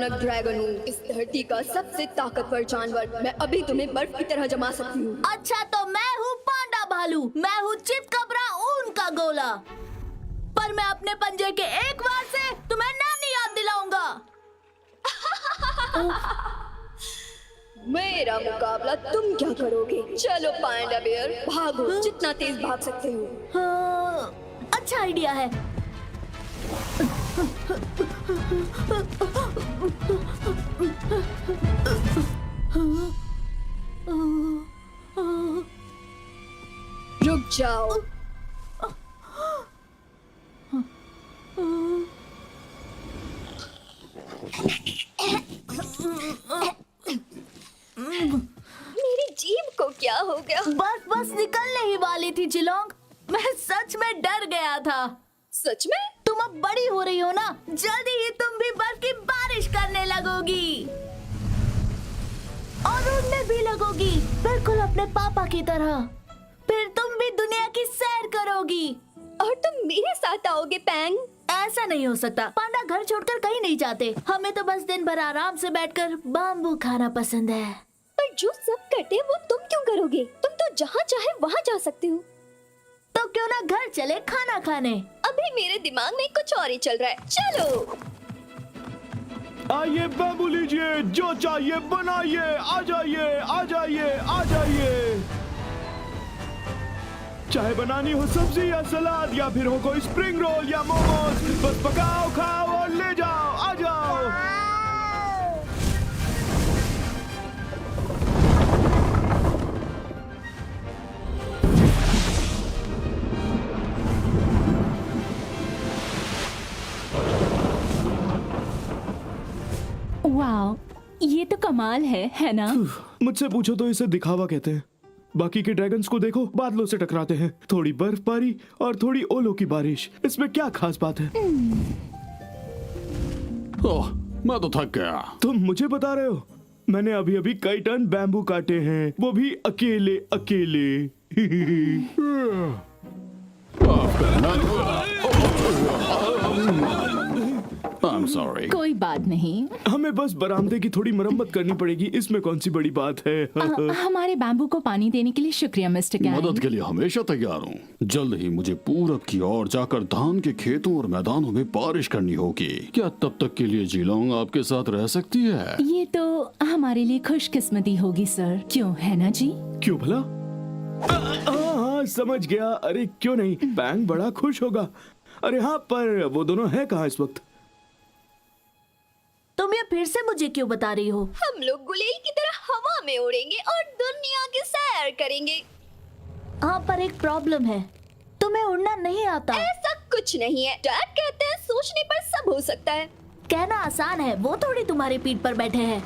भयानक ड्रैगन हूँ, इस धरती का सबसे ताकतवर जानवर। मैं अभी तुम्हें बर्फ की तरह जमा सकती हूँ। अच्छा तो मैं हूँ पांडा भालू, मैं हूँ चितकबरा ऊन का गोला, पर मैं अपने पंजे के एक वार से तुम्हें नानी याद दिलाऊंगा। मेरा मुकाबला तुम क्या करोगे? चलो पांडा बियर, भागो, जितना तेज भाग सकते हो। हाँ, अच्छा आइडिया है। रुक जाओ। मेरी जीभ को क्या हो गया? बस निकलने ही वाली थी जिलोंग, मैं सच में डर गया था। सच में? तुम अब बड़ी हो रही हो ना, जल्दी ही तुम भी बर्फ की बारिश करने लगोगी और उड़ने भी लगोगी, बिल्कुल अपने पापा की तरह। फिर तुम भी दुनिया की सैर करोगी और तुम मेरे साथ आओगे पैंग? ऐसा नहीं हो सकता, पांडा घर छोड़कर कहीं नहीं जाते। हमें तो बस दिन भर आराम से बैठकर बाम्बू खाना पसंद है। पर जो सब करते वो तुम क्यों करोगे? तुम तो जहाँ चाहे वहाँ जा सकते हो। तो क्यों ना घर चले खाना खाने? अभी मेरे दिमाग में कुछ और ही चल रहा है। चलो आइए बाबू लीजिए, जो चाहिए बनाइए, आ जाइए आ जाइए आ जाइए। चाहे बनानी हो सब्जी या सलाद या फिर हो कोई स्प्रिंग रोल या मोमोज, बस पकाओ खाओ और ले जाओ, आ जाओ। वाह, ये तो कमाल है ना? मुझसे पूछो तो इसे दिखावा कहते हैं। बाकी के ड्रैगन्स को देखो, बादलों से टकराते हैं, थोड़ी बर्फबारी और थोड़ी ओलों की बारिश, इसमें क्या खास बात है? ओह, मैं तो थक गया। तुम मुझे बता रहे हो? मैंने अभी अभी कई टन बैम्बू काटे हैं, वो भी अकेले अकेले। माफ करना। I'm sorry. कोई बात नहीं। हमें बस बरामदे की थोड़ी मरम्मत करनी पड़ेगी, इसमें कौन सी बड़ी बात है। हमारे बैम्बू को पानी देने के लिए शुक्रिया मिस्टर गैंग। मदद के लिए हमेशा तैयार हूँ। जल्द ही मुझे पूरब की ओर जाकर धान के खेतों और मैदानों में बारिश करनी होगी। क्या तब तक के लिए जीलोंग आपके साथ रह सकती है? ये तो हमारे लिए खुशकिस्मती होगी सर, क्यों है ना जी? क्यों भला? हाँ समझ गया। अरे क्यों नहीं, पैंग बड़ा खुश होगा। अरे हाँ, पर वो दोनों हैं कहाँ इस वक्त? तुम ये फिर से मुझे क्यों बता रही हो? हम लोग गुलेल की तरह हवा में उड़ेंगे और दुनिया की सैर करेंगे। हाँ, पर एक प्रॉब्लम है, तुम्हें उड़ना नहीं आता। ऐसा कुछ नहीं है, डैड कहते हैं सोचने पर सब हो सकता है। कहना आसान है, वो थोड़ी तुम्हारी पीठ पर बैठे हैं।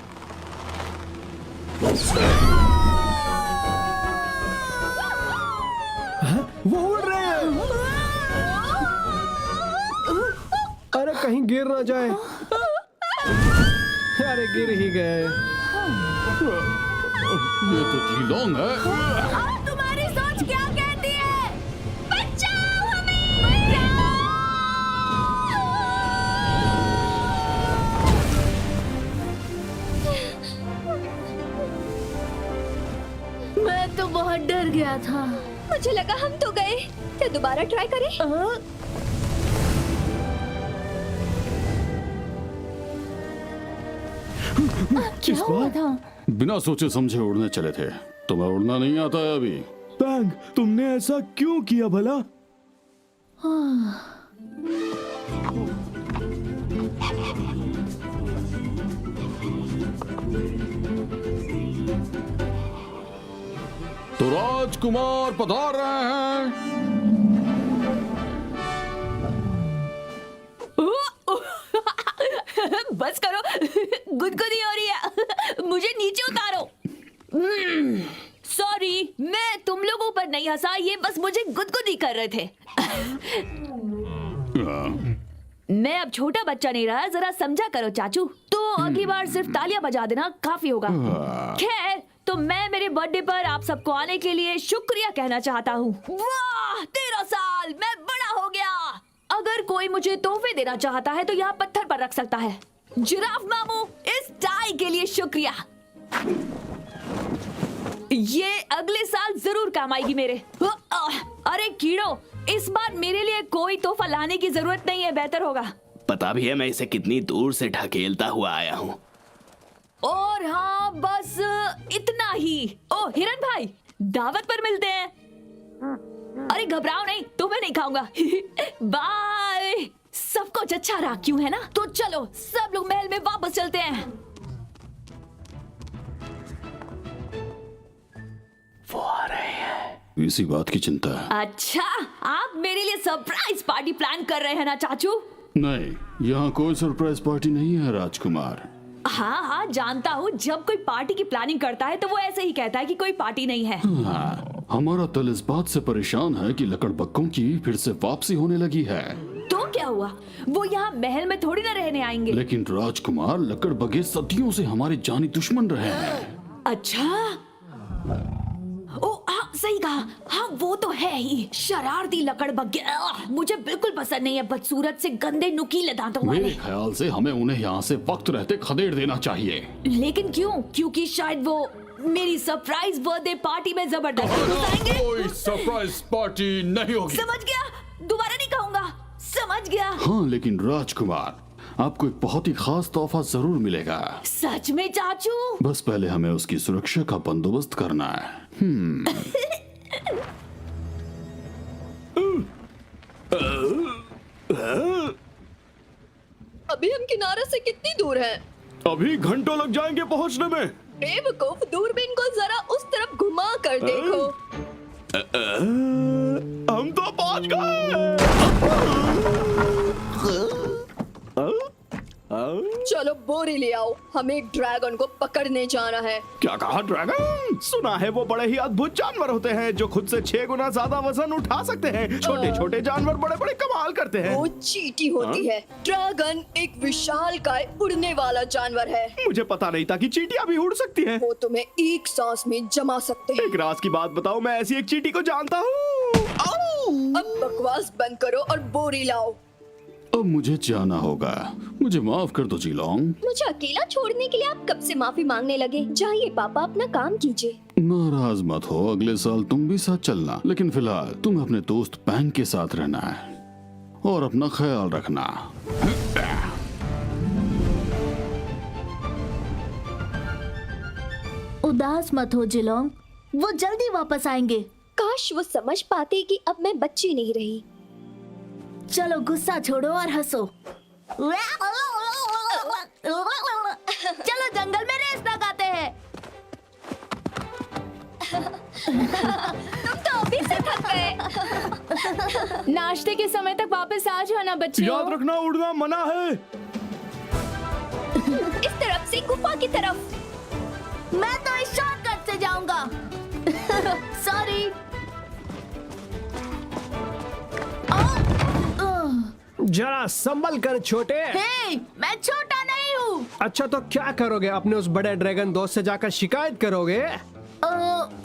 वो उड़ रहे हैं। अरे कहीं गिर ना जाए। अरे गिर ही गए। ये तो जीलोंग है। और तुम्हारी सोच क्या कहती है? बचाओ हमें! मैं तो बहुत डर गया था। मुझे लगा हम तो गए। क्या दोबारा ट्राई करें? क्या हुआ था? बिना सोचे समझे उड़ने चले थे। तुम्हें उड़ना नहीं आता है अभी? पैंग, तुमने ऐसा क्यों किया भला? तो राजकुमार पधार रहे हैं। बस करो, गुदगुदी हो रही है, मुझे नीचे उतारो। सॉरी, मैं तुम लोगों पर नहीं हंसा, ये बस मुझे गुदगुदी कर रहे थे। मैं अब छोटा बच्चा नहीं रहा, जरा समझा करो चाचू। तो अगली बार सिर्फ तालियां बजा देना काफी होगा। खैर, तो मैं मेरे बर्थडे पर आप सबको आने के लिए शुक्रिया कहना चाहता हूँ। वाह, 13 साल, मैं बड़ा हो गया। अगर कोई मुझे तोहफे देना चाहता है तो यहाँ पत्थर पर रख सकता है। जिराफ मामू, लिए शुक्रिया। ये अगले साल जरूर काम आएगी मेरे। अरे कीड़ो, इस बार मेरे लिए कोई तोहफा लाने की जरूरत नहीं है, बेहतर होगा। पता भी है मैं इसे कितनी दूर से ढकेलता हुआ आया हूँ। और हाँ, बस इतना ही। ओ हिरन भाई, दावत पर मिलते हैं। अरे घबराओ नहीं, तुम्हें नहीं खाऊंगा। बाय। सब कुछ अच्छा रहा, क्यों है ना? तो चलो सब लोग महल में वापस चलते हैं। वो आ रहे हैं। इसी बात की चिंता है। अच्छा, आप मेरे लिए सरप्राइज पार्टी प्लान कर रहे हैं ना चाचू? नहीं, यहाँ कोई सरप्राइज पार्टी नहीं है राजकुमार। हाँ हाँ जानता हूँ, जब कोई पार्टी की प्लानिंग करता है तो वो ऐसे ही कहता है कि कोई पार्टी नहीं है। हाँ, हमारा तल इस बात से परेशान है कि लकड़बग्गों की फिर से वापसी होने लगी है। तो क्या हुआ? वो यहाँ महल में थोड़ी ना रहने आएंगे। लेकिन राजकुमार, लकड़बग्गे सदियों से हमारे जानी दुश्मन रहे हैं। अच्छा, ओ हाँ सही कहा। हाँ वो तो है ही, शरारती लकड़बग्गे। मुझे बिल्कुल पसंद नहीं है, बदसूरत से गंदे नुकीले दांतों वाले। मेरे ख्याल से हमें उन्हें यहाँ से वक्त रहते खदेड़ देना चाहिए। लेकिन क्यों? क्योंकि शायद वो मेरी सरप्राइज बर्थडे पार्टी में जबरदस्ती घुसाएंगे। कोई सरप्राइज पार्टी नहीं होगी। समझ गया, दोबारा नहीं कहूंगा। समझ गया। हाँ, लेकिन राजकुमार, आपको एक बहुत ही खास तोहफा जरूर मिलेगा। सच में चाचू? बस पहले हमें उसकी सुरक्षा का बंदोबस्त करना है। अभी हम किनारे से कितनी दूर हैं? अभी घंटों लग जाएंगे पहुंचने में। बेवकूफ, दूरबीन को जरा उस तरफ घुमा कर देखो। हम तो पहुंच गए। चलो बोरी ले आओ, हमें एक ड्रैगन को पकड़ने जाना है। क्या कहा? ड्रैगन? सुना है वो बड़े ही अद्भुत जानवर होते हैं जो खुद से 6 गुना ज्यादा वजन उठा सकते हैं। छोटे छोटे जानवर बड़े बड़े कमाल करते हैं। वो चींटी होती है। ड्रैगन एक विशालकाय उड़ने वाला जानवर है। मुझे पता नहीं था कि चींटियां भी उड़ सकती हैं। वो तुम्हें एक सांस में जमा सकते हैं। एक राज की बात बताओ, मैं ऐसी एक चींटी को जानता हूँ। अब बकवास बंद करो और बोरी लाओ। अब मुझे जाना होगा, मुझे माफ कर दो जीलोंग। मुझे अकेला छोड़ने के लिए आप कब से माफी मांगने लगे? जाइए पापा, अपना काम कीजिए। नाराज मत हो, अगले साल तुम भी साथ चलना। लेकिन फिलहाल तुम्हें अपने दोस्त पैंग के साथ रहना है और अपना ख्याल रखना। उदास मत हो जिलोंग, वो जल्दी वापस आएंगे। काश वो समझ पाते कि अब मैं बच्ची नहीं रही। चलो गुस्सा छोड़ो और हंसो। चलो जंगल में रेस लगाते हैं। तुम तो अभी से थक गए। नाश्ते के समय तक वापस आ जाना बच्चियों। याद रखना, उड़ना मना है। इस तरफ से गुफा की तरफ। मैं तो इस शॉर्टकट से जाऊंगा। सॉरी। जरा संभल कर छोटे। हे, मैं छोटा नहीं हूँ। अच्छा तो क्या करोगे? अपने उस बड़े ड्रैगन दोस्त से जाकर शिकायत करोगे?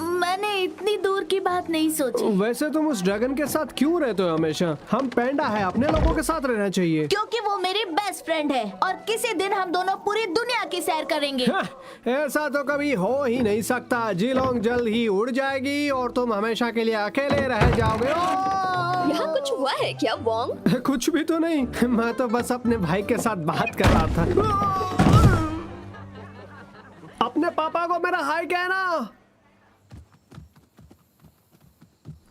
मैंने इतनी दूर की बात नहीं सोची। वैसे तुम उस ड्रैगन के साथ क्यों रहते हो हमेशा? हम पैंडा है, अपने लोगों के साथ रहना चाहिए। क्योंकि वो मेरी बेस्ट फ्रेंड है और किसी दिन हम दोनों पूरी दुनिया की सैर करेंगे। ऐसा तो कभी हो ही नहीं सकता। जीलोंग जल्द ही उड़ जाएगी और तुम हमेशा के लिए अकेले रह जाओगे। यहाँ कुछ हुआ है क्या वोंग? कुछ भी तो नहीं, मैं तो बस अपने भाई के साथ बात कर रहा था। अपने पापा को मेरा हाय कहना।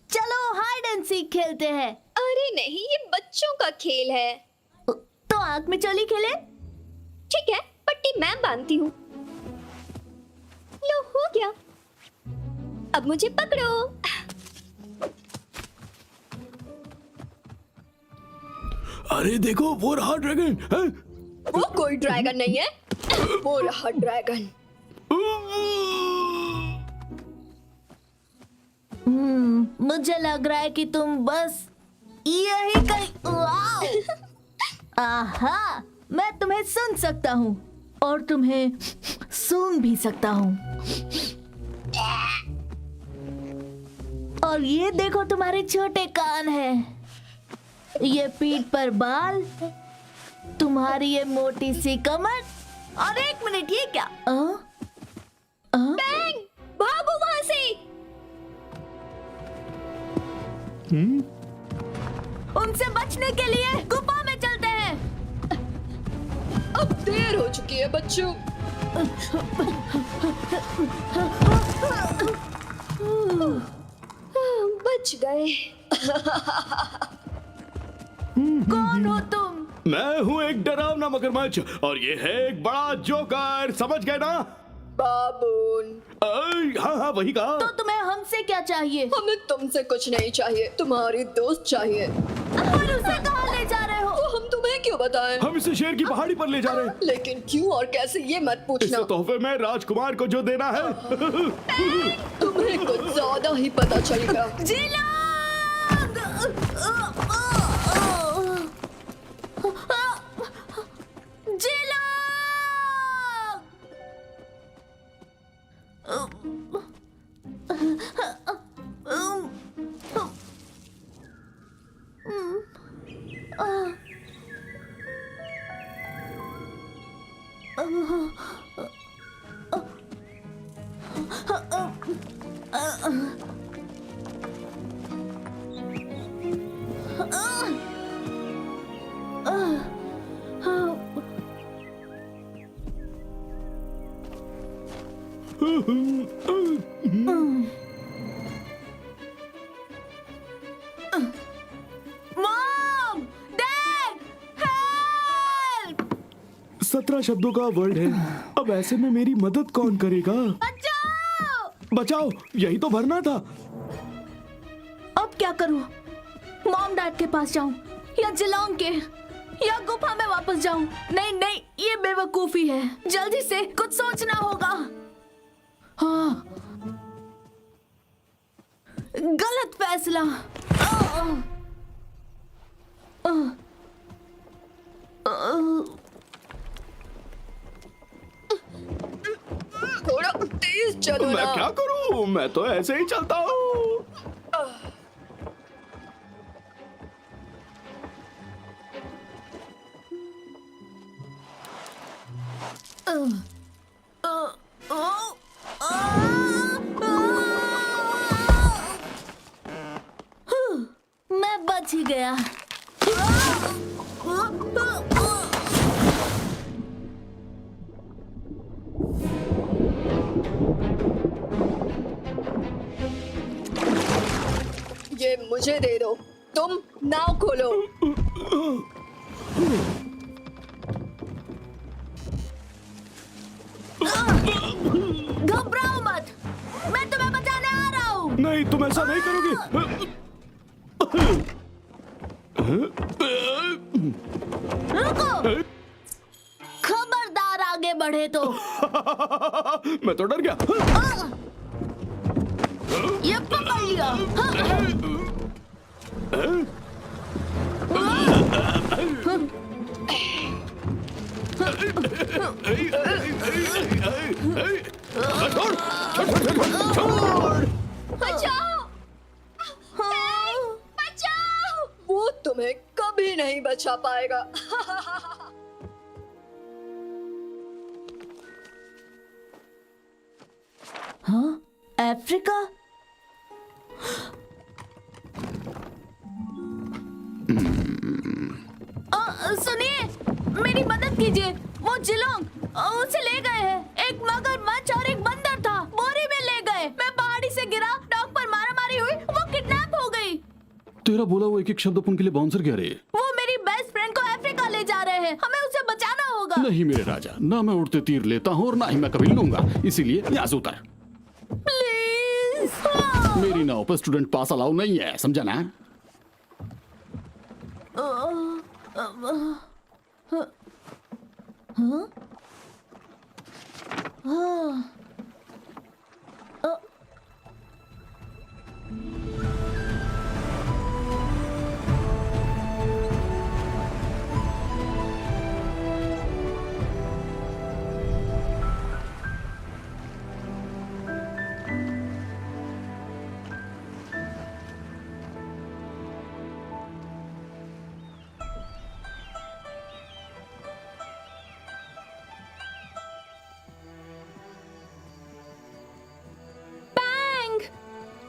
चलो हाइड एंड सीक खेलते हैं। अरे नहीं, ये बच्चों का खेल है। तो आंख में चोली खेले? ठीक है, पट्टी मैं बांधती हूँ। लो हो गया। अब मुझे पकड़ो। अरे देखो, वो रहा ड्रैगन है? वो कोई ड्रैगन नहीं है, वो रहा ड्रैगन। मुझे लग रहा है कि तुम बस यही कहीं। आहा, मैं तुम्हें सुन सकता हूँ और तुम्हें सूंघ भी सकता हूँ। और ये देखो, तुम्हारे छोटे कान हैं, ये पीठ पर बाल, तुम्हारी ये मोटी सी कमर और 1 मिनट, ये क्या? बैंग, भागो वहां से। उनसे बचने के लिए गुफा में चलते हैं। अब देर हो चुकी है बच्चों। बच गए। कौन हो तुम? मैं हूँ एक डरावना मगरमच्छ और ये है एक बड़ा जोकर, समझ गए ना? बाबून, हाँ हाँ वही कहा। तो तुम्हें हमसे क्या चाहिए? हमें तुमसे कुछ नहीं चाहिए, तुम्हारी दोस्त चाहिए। और उसे कहाँ ले जा रहे हो? तो हम तुम्हें क्यों बताएं? हम इसे शेर की पहाड़ी पर ले जा रहे हैं। लेकिन क्यों और कैसे ये मत पूछना। इसे तोहफे में राजकुमार को जो देना है। तुम्हें कुछ ज्यादा ही पता चलेगा। जिलोंग! मॉम! डैड! हेल्प! 17 शब्दों का वर्ड है। अब ऐसे में मेरी मदद कौन करेगा? बचाओ! बचाओ, यही तो भरना था। अब क्या करूं? मॉम डैड के पास जाऊं या जिलोंग के, या गुफा में वापस जाऊं? नहीं नहीं, ये बेवकूफी है। जल्दी से कुछ सोचना होगा। हाँ, गलत फैसला। थोड़ा तेज चलो मैं ना। क्या करूं? मैं तो ऐसे ही चलता हूँ। मैं बच ही गया। ये मुझे दे दो। तुम नाव खोलो। घबराओ मत, मैं तुम्हें बचाने आ रहा हूँ। नहीं, तुम ऐसा नहीं करोगे। रुको, खबरदार आगे बढ़े तो। मैं तो डर गया। ये पकड़ लिया। बचाओ! बचाओ! वो तुम्हें कभी नहीं बचा पाएगा। हाँ, अफ्रीका? सुनिए, मेरी मदद कीजिए। वो जिलोंग उसे ले गए हैं। एक मगरमच्छ और एक बंदर था, बोरी में ले गए। मैं पहाड़ी से गिरा, डॉग पर मारामारी हुई, वो किडनैप हो गई। तेरा बोला वो एक एक शब्द अपन के लिए बाउंसर कह रहे हैं। वो मेरी बेस्ट फ्रेंड को अफ्रीका ले जा रहे हैं। हमें उसे बचाना होगा। नहीं मेरे राजा, ना मैं उड़ते तीर लेता हूँ और ना ही मैं कभी लूंगा, इसीलिए यहाँ से उतर। प्लीज। मेरी नाव पर स्टूडेंट पास अलाउ नहीं है, समझा ना?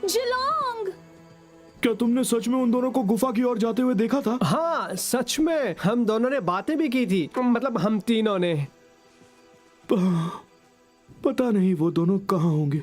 जिलोंग। क्या तुमने सच में उन दोनों को गुफा की ओर जाते हुए देखा था? हाँ सच में, हम दोनों ने बातें भी की थी, मतलब हम तीनों ने। पता नहीं वो दोनों कहाँ होंगे।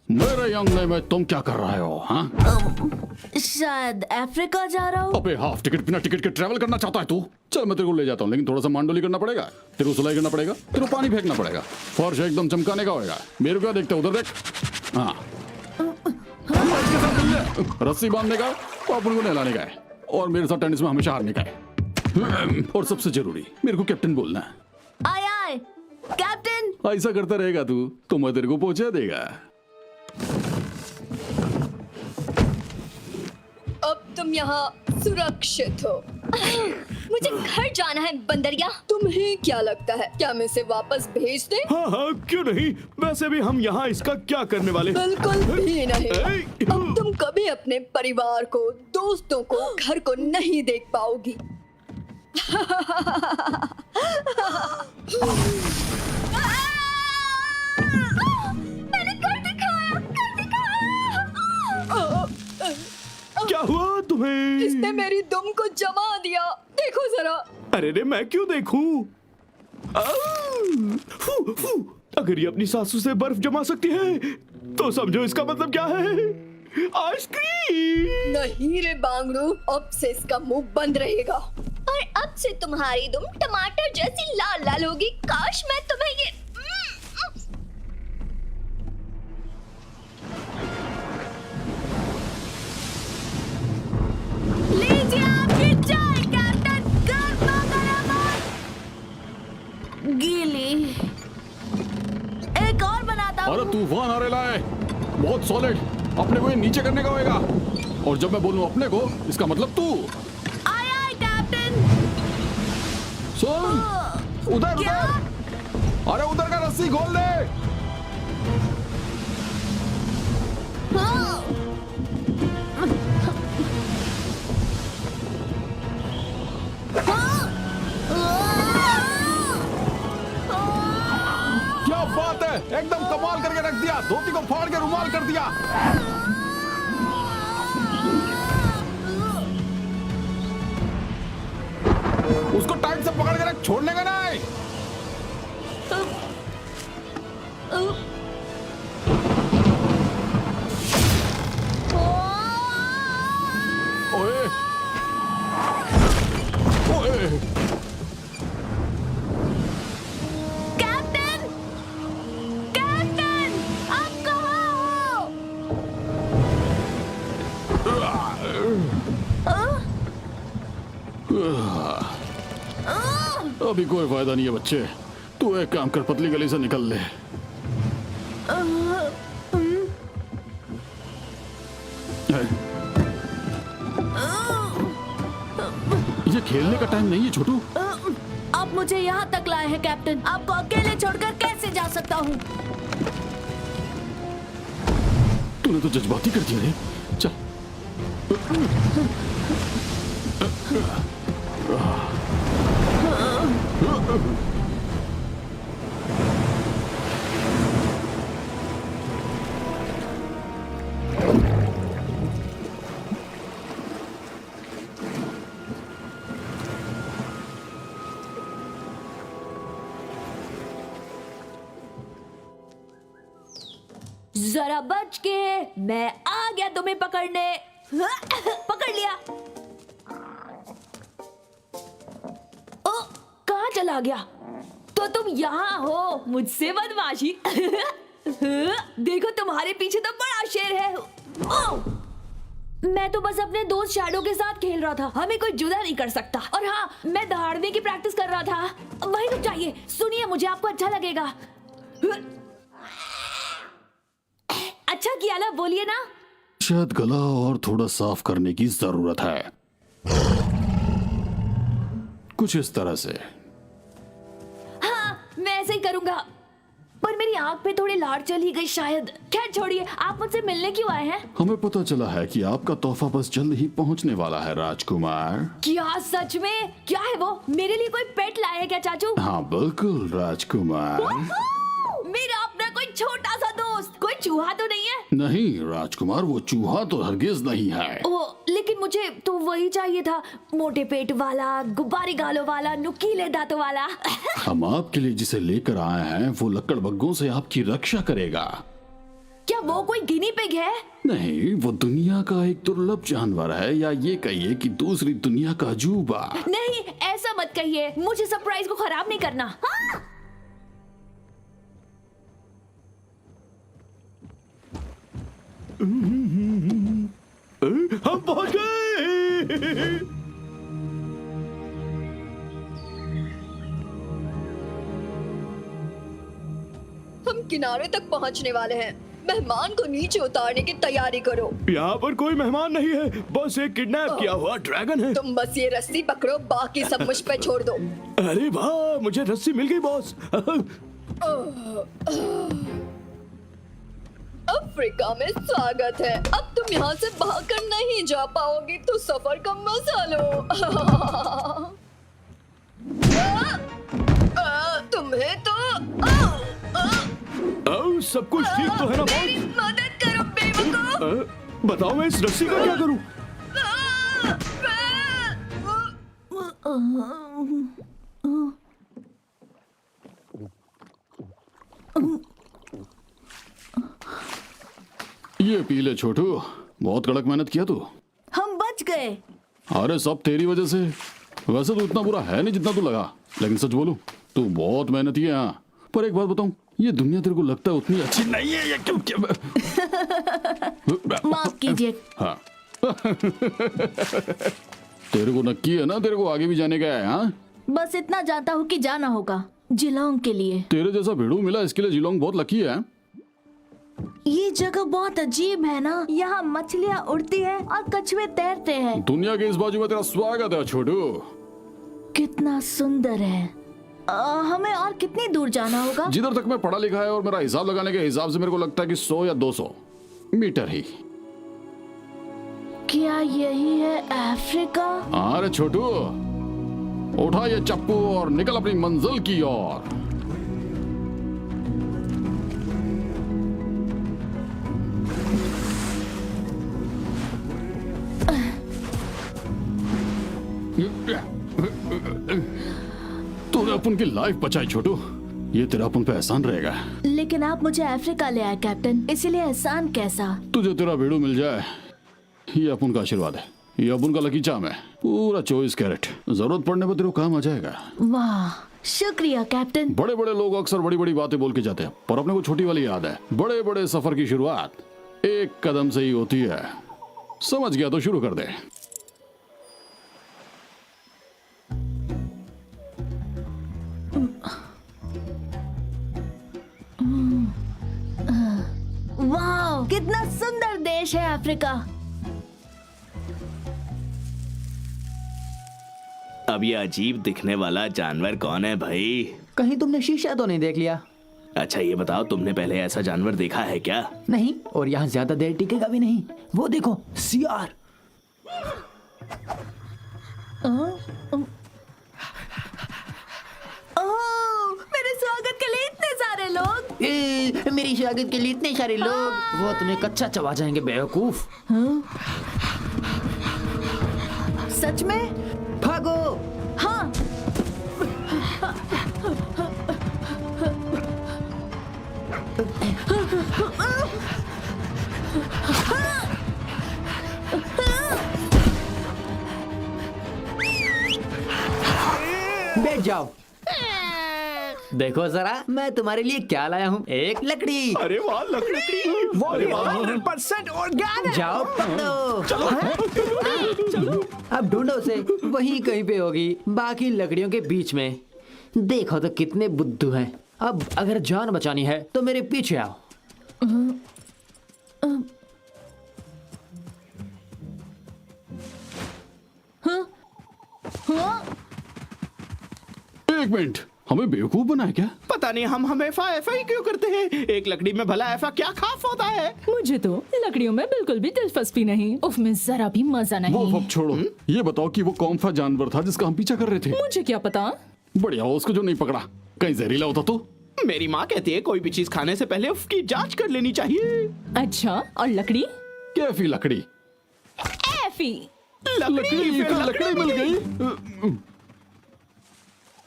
मेरे अंगने में तुम क्या कर रहे हो? हाँ, शायद अफ्रीका जा रहा हूँ। अबे हाफ टिकट बिना टिकट के ट्रैवल करना चाहता है तू? चल मैं तेरे को ले जाता हूँ, लेकिन थोड़ा सा मांडोली करना पड़ेगा, तेरे को सुलाई करना पड़ेगा, तेरे को पानी फेंकना पड़ेगा, फर्श एकदम चमकाने का होगा। मेरे को क्या देखते हो? उधर देख। हाँ, इसके साथ मिल जाए। रस्सी बांधने का और अपन को नहलाने का है, और मेरे साथ टेनिस में हमेशा हारने का है। और सबसे जरूरी, मेरे को कैप्टन बोलना है। आय आय कैप्टन। ऐसा करता रहेगा तू तो मैं तेरे को पहुंचा देगा। अब तुम यहाँ सुरक्षित हो। मुझे घर जाना है बंदरिया। तुम्हें क्या लगता है, क्या मैं इसे वापस भेज दे? हाँ हाँ, क्यों नहीं। वैसे भी हम यहाँ इसका क्या करने वाले? बिल्कुल भी नहीं। अब तुम कभी अपने परिवार को, दोस्तों को, घर को नहीं देख पाओगी। मैंने कर दिखाया, कर दिखाया। क्या हुआ तुम्हें? इसने मेरी दुम को जमा दिया। देखो जरा। अरे रे, मैं क्यों देखूं? फू, फू। अगर ये अपनी सासू से बर्फ जमा सकती है तो समझो इसका मतलब क्या है। आइसक्रीम। नहीं रे बांगड़ू, अब से इसका मुंह बंद रहेगा और अब से तुम्हारी दुम टमाटर जैसी लाल लाल होगी। काश मैं तुम्हें ये लीजिए आपकी चाय कैप्टन। गर्मा गर्म और गीली। एक और बनाता हूँ। अरे तूफान आ रहा है, बहुत सॉलिड। अपने को ये नीचे करने का होगा, और जब मैं बोलूं अपने को, इसका मतलब तू। आय आय कैप्टन। सुन, उधर क्या? उधर, अरे उधर का रस्सी खोल दे। हाँ। क्या बात है, एकदम कमाल करके रख दिया। धोती को फाड़ के रुमाल कर दिया। उसको टाइट से पकड़ के रख, छोड़ने का नहीं। ओए, ओए, कैप्टन, कैप्टन, आप कहाँ हो? अभी कोई फायदा नहीं है बच्चे। तू एक काम कर, पतली गली से निकल ले। ये खेलने का टाइम नहीं है छोटू। आप मुझे यहाँ तक लाए हैं कैप्टन। आपको अकेले छोड़कर कैसे जा सकता हूँ? तूने तो जज्बाती कर दिया रे। चल। जरा बच के, मैं आ गया तुम्हें पकड़ने। पकड़ लिया। ओ, कहाँ चला गया? तो तुम यहाँ हो, मुझसे बदमाशी। देखो तुम्हारे पीछे तो बड़ा शेर है। ओ, मैं तो बस अपने दोस्त शैडो के साथ खेल रहा था, हमें कोई जुदा नहीं कर सकता। और हाँ, मैं दहाड़ने की प्रैक्टिस कर रहा था। वही तो चाहिए। सुनिए, मुझे आपको अच्छा लगेगा। अच्छा किया ना, बोलिए ना। शायद गला और थोड़ा साफ करने की जरूरत है। कुछ इस तरह से। हाँ, मैं ऐसे ही करूंगा। पर मेरी आंख पे थोड़ी लार चली गई शायद। खैर छोड़िए, आप मुझसे मिलने क्यों आए हैं? हमें पता चला है कि आपका तोहफा बस जल्द ही पहुंचने वाला है राजकुमार। क्या सच में? क्या है वो? मेरे लिए कोई पेट लाए है क्या चाचू? हाँ बिल्कुल राजकुमार। मेरा अपना कोई छोटा सा दोस्त, कोई चूहा तो नहीं है? नहीं राजकुमार, वो चूहा तो हरगिज नहीं है। ओ, लेकिन मुझे तो वही चाहिए था, मोटे पेट वाला, गुब्बारे गालों वाला, नुकीले दांतों वाला। हम आपके लिए जिसे लेकर आए हैं वो लकड़बग्गों से आपकी रक्षा करेगा। क्या वो कोई गिनी पिग है? नहीं, वो दुनिया का एक दुर्लभ जानवर है, या ये कहिए कि दूसरी दुनिया का अजूबा। नहीं, ऐसा मत कहिए, मुझे सरप्राइज को खराब नहीं करना। हाँ? हम पहुंच गए। हम किनारे तक पहुंचने वाले हैं। मेहमान को नीचे उतारने की तैयारी करो। यहाँ पर कोई मेहमान नहीं है, बस एक किडनैप किया हुआ ड्रैगन है। तुम बस ये रस्सी पकड़ो, बाकी सब मुझ पे छोड़ दो। अरे वाह, मुझे रस्सी मिल गई बॉस। अफ्रीका में स्वागत है। अब तुम यहाँ से भागकर नहीं जा पाओगी, तो सफर का मजा लो। तुम्हें तो सब कुछ ठीक तो है ना मेरी बॉस? मदद करो बेवकूफ। बताओ मैं इस रस्सी का क्या करूं? ये पी ले छोटू, बहुत कड़क मेहनत किया तू। हम बच गए। अरे सब तेरी वजह से। वैसे तो उतना बुरा है नहीं जितना तू लगा, लेकिन सच बोलूं तू बहुत मेहनती है। हाँ, पर एक बात बताऊं, ये दुनिया तेरे को लगता है उतनी अच्छी नहीं है। ये क्यों माफ कीजिए। हाँ तेरे को नक्की है ना, तेरे को आगे भी जाने का है। हाँ, बस इतना जानता हूँ कि जाना होगा जिलोंग के लिए। तेरे जैसा भिड़ू मिला, इसके लिए जिलोंग बहुत लकी है। ये जगह बहुत अजीब है ना, यहाँ मछलियाँ उड़ती हैं और कछुए तैरते हैं। दुनिया के इस बाजू में तेरा स्वागत है छोटू। कितना सुंदर है। हमें और कितनी दूर जाना होगा? जिधर तक मैं पढ़ा लिखा है और मेरा हिसाब लगाने के हिसाब से मेरे को लगता है कि 100 या 200 मीटर ही। क्या यही है अफ्रीका? अरे छोटू, उठा ये चप्पू और निकल अपनी मंजिल की ओर। तूने अपन की लाइफ बचाई छोटू, ये तेरा अपन पे एहसान रहेगा। लेकिन आप मुझे अफ्रीका ले आए कैप्टन, इसीलिए एहसान कैसा? तुझे तेरा भेड़ू मिल जाए, ये अपन का आशीर्वाद है। ये अपन का लकी चाम है, पूरा 24 कैरेट। जरूरत पड़ने पर तेरे को काम आ जाएगा। वाह, शुक्रिया कैप्टन। बड़े बड़े लोग अक्सर बड़ी बड़ी बातें बोल के जाते हैं, पर अपने को छोटी वाली याद है। बड़े बड़े सफर की शुरुआत एक कदम से ही होती है। समझ गया तो शुरू कर दे। वाह, कितना सुंदर देश है अफ्रीका। अब ये अजीब दिखने वाला जानवर कौन है भाई? कहीं तुमने शीशा तो नहीं देख लिया? अच्छा ये बताओ, तुमने पहले ऐसा जानवर देखा है क्या? नहीं, और यहाँ ज्यादा देर टिकेगा भी नहीं। वो देखो, सियार। मेरे स्वागत के लिए इतने सारे लोग। मेरी स्वागत के लिए इतने सारे लोग। वो तुम्हें कच्चा चबा जाएंगे बेवकूफ। सच में? भागो। हाँ। बैठ जाओ। देखो जरा, मैं तुम्हारे लिए क्या लाया हूँ। एक लकड़ी। अरे वाह, लकड़ी। वो भी 100% ऑर्गेनिक। जाओ पकड़ो। चलो। अब ढूंढो उसे, वहीं कहीं पे होगी, बाकी लकड़ियों के बीच में। देखो तो कितने बुद्धू हैं। अब अगर जान बचानी है तो मेरे पीछे आओ। एक मिनट, हमें बेवकूफ बनाया क्या? पता नहीं हम हमेशा ऐसा ही क्यों करते हैं। एक लकड़ी में भला ऐसा क्या खास होता है? मुझे तो लकड़ियों में बिल्कुल भी दिलचस्पी नहीं, उसमें जरा भी मजा वो नहीं। अब छोड़ो, ये बताओ कि वो कौन सा जानवर था जिसका हम पीछा कर रहे थे? मुझे क्या पता। बढ़िया हो उसको जो नहीं पकड़ा, कहीं जहरीला होता तो। मेरी माँ कहती है कोई भी चीज खाने से पहले उसकी जांच कर लेनी चाहिए। अच्छा, और लकड़ी? कैफी लकड़ी? एफी। लकड़ी मिल गई।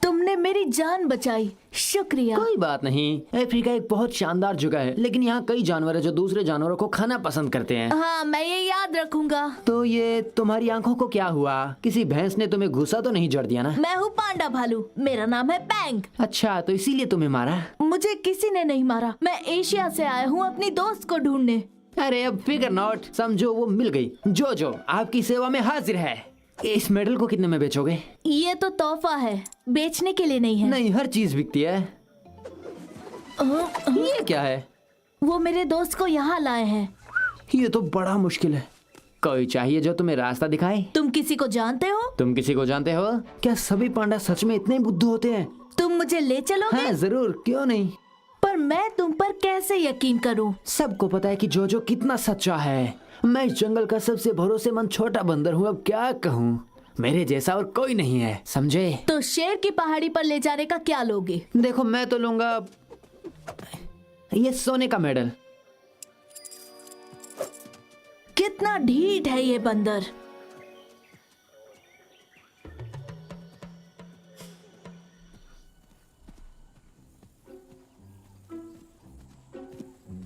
तुमने मेरी जान बचाई, शुक्रिया। कोई बात नहीं, अफ्रीका एक बहुत शानदार जगह है, लेकिन यहाँ कई जानवर है जो दूसरे जानवरों को खाना पसंद करते हैं। हाँ, मैं ये याद रखूंगा। तो ये तुम्हारी आंखों को क्या हुआ? किसी भैंस ने तुम्हें घुसा तो नहीं जड़ दिया ना? मैं हूँ पांडा भालू, मेरा नाम है बैंग। अच्छा, तो इसीलिए तुम्हें मारा? मुझे किसी ने नहीं मारा, मैं एशिया से आया हूँ अपनी दोस्त को ढूंढने। अरे अब फिगर नॉट, समझो वो मिल गई। जो आपकी सेवा में हाजिर है। इस मेडल को कितने में बेचोगे? ये तो तोहफा है, बेचने के लिए नहीं है। नहीं, हर चीज बिकती है। ये क्या है? वो मेरे दोस्त को यहाँ लाए हैं। ये तो बड़ा मुश्किल है। कोई चाहिए जो तुम्हें रास्ता दिखाए। तुम किसी को जानते हो? तुम किसी को जानते हो? क्या सभी पांडा सच में इतने बुद्धू होते हैं? तुम मुझे ले चलोगे? हाँ जरूर, क्यों नहीं। पर मैं तुम पर कैसे यकीन करूं? सबको पता है कि जो कितना सच्चा है। मैं इस जंगल का सबसे भरोसेमंद छोटा बंदर हूँ, अब क्या कहूँ। मेरे जैसा और कोई नहीं है, समझे? तो शेर की पहाड़ी पर ले जाने का क्या लोगे? देखो, मैं तो लूंगा ये सोने का मेडल। कितना ढीठ है ये बंदर।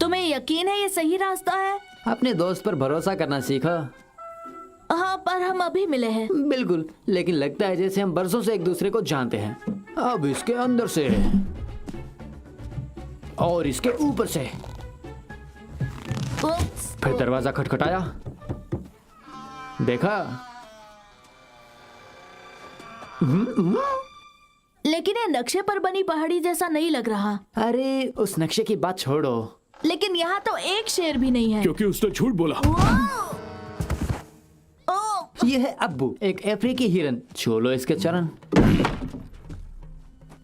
तुम्हें यकीन है ये सही रास्ता है? अपने दोस्त पर भरोसा करना सीखो। हाँ, पर हम अभी मिले हैं। बिल्कुल, लेकिन लगता है जैसे हम बरसों से एक दूसरे को जानते हैं। अब इसके अंदर से और इसके ऊपर से। उप्स। फिर दरवाजा खटखटाया, देखा? लेकिन ये नक्शे पर बनी पहाड़ी जैसा नहीं लग रहा। अरे उस नक्शे की बात छोड़ो। लेकिन यहाँ तो एक शेर भी नहीं है। क्योंकि उसने झूठ बोला। ओह! ये है अब्बू, एक अफ्रीकी हिरन। छू लो इसके चरण।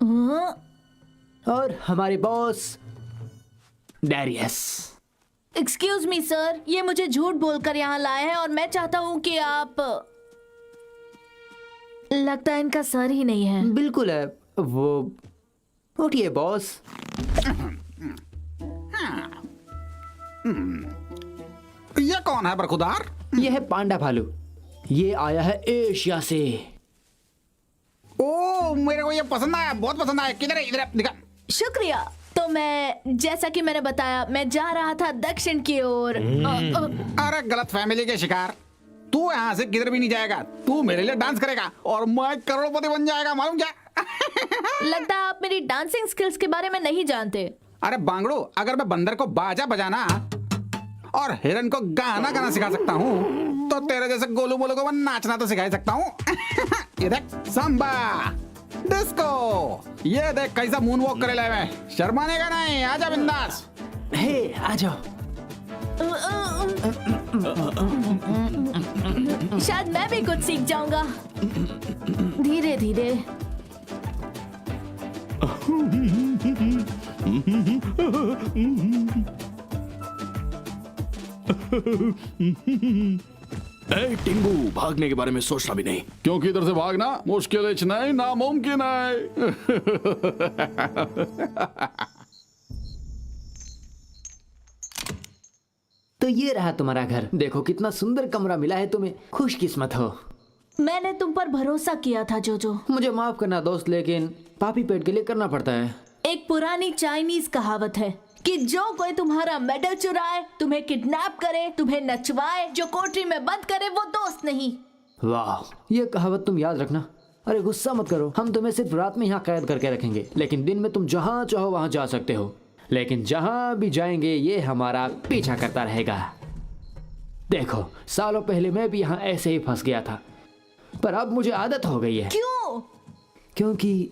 हाँ? और हमारे boss Darius. Excuse me sir, ये मुझे झूठ बोलकर यहाँ लाए हैं और मैं चाहता हूँ कि आप। लगता है इनका सर ही नहीं है। बिल्कुल है वो। उठिए बॉस। ये कौन है बरखुदार? ये है पांडा भालू। ये आया है एशिया से। ओ, मेरे को ये पसंद आया, बहुत पसंद आया। किधर है? इधर दिखा। शुक्रिया। तो मैं, जैसा कि मैंने बताया, मैं जा रहा था दक्षिण की ओर। अरे गलत फैमिली के शिकार। तू यहाँ से किधर भी नहीं जाएगा। तू मेरे लिए डांस करेगा और मैं करोड़पति बन जाएगा, मालूम क्या? लगता है आप मेरी डांसिंग स्किल्स के बारे में नहीं जानते। अरे बांगड़ू, अगर मैं बंदर को बाजा बजाना और हिरन को गाना गाना सिखा सकता हूँ, तो तेरे जैसे गोलू मोलू को मैं नाचना तो सिखा ही सकता हूँ। ये देख, सांबा, डिस्को। ये देख कैसा मून वॉक करे लाए मैं। शर्माने का नहीं, आजा बिंदास। हे आ जाओ। शायद मैं भी कुछ सीख जाऊंगा धीरे धीरे। ए टिंगू, भागने के बारे में सोचना भी नहीं। क्योंकि इधर से भागना मुश्किल नहीं, नामुमकिन है। तो ये रहा तुम्हारा घर। देखो कितना सुंदर कमरा मिला है तुम्हें, खुशकिस्मत हो। मैंने तुम पर भरोसा किया था जोजो। मुझे माफ करना दोस्त, लेकिन पापी पेट के लिए करना पड़ता है। एक पुरानी चाइनीज कहावत है कि जो कोई तुम्हारा मेडल चुराए, तुम्हें किडनैप करे, तुम्हें नचवाए, जो कोठरी में बंद करे, वो दोस्त नहीं। वाह, ये कहावत तुम याद रखना। अरे गुस्सा मत करो, हम तुम्हें सिर्फ रात में यहाँ कैद करके रखेंगे, लेकिन दिन में तुम जहाँ चाहो वहाँ जा सकते हो। लेकिन जहाँ भी जाएंगे ये हमारा पीछा करता रहेगा। देखो, सालों पहले मैं भी यहाँ ऐसे ही फंस गया था, पर अब मुझे आदत हो गई है। क्यों? क्योंकि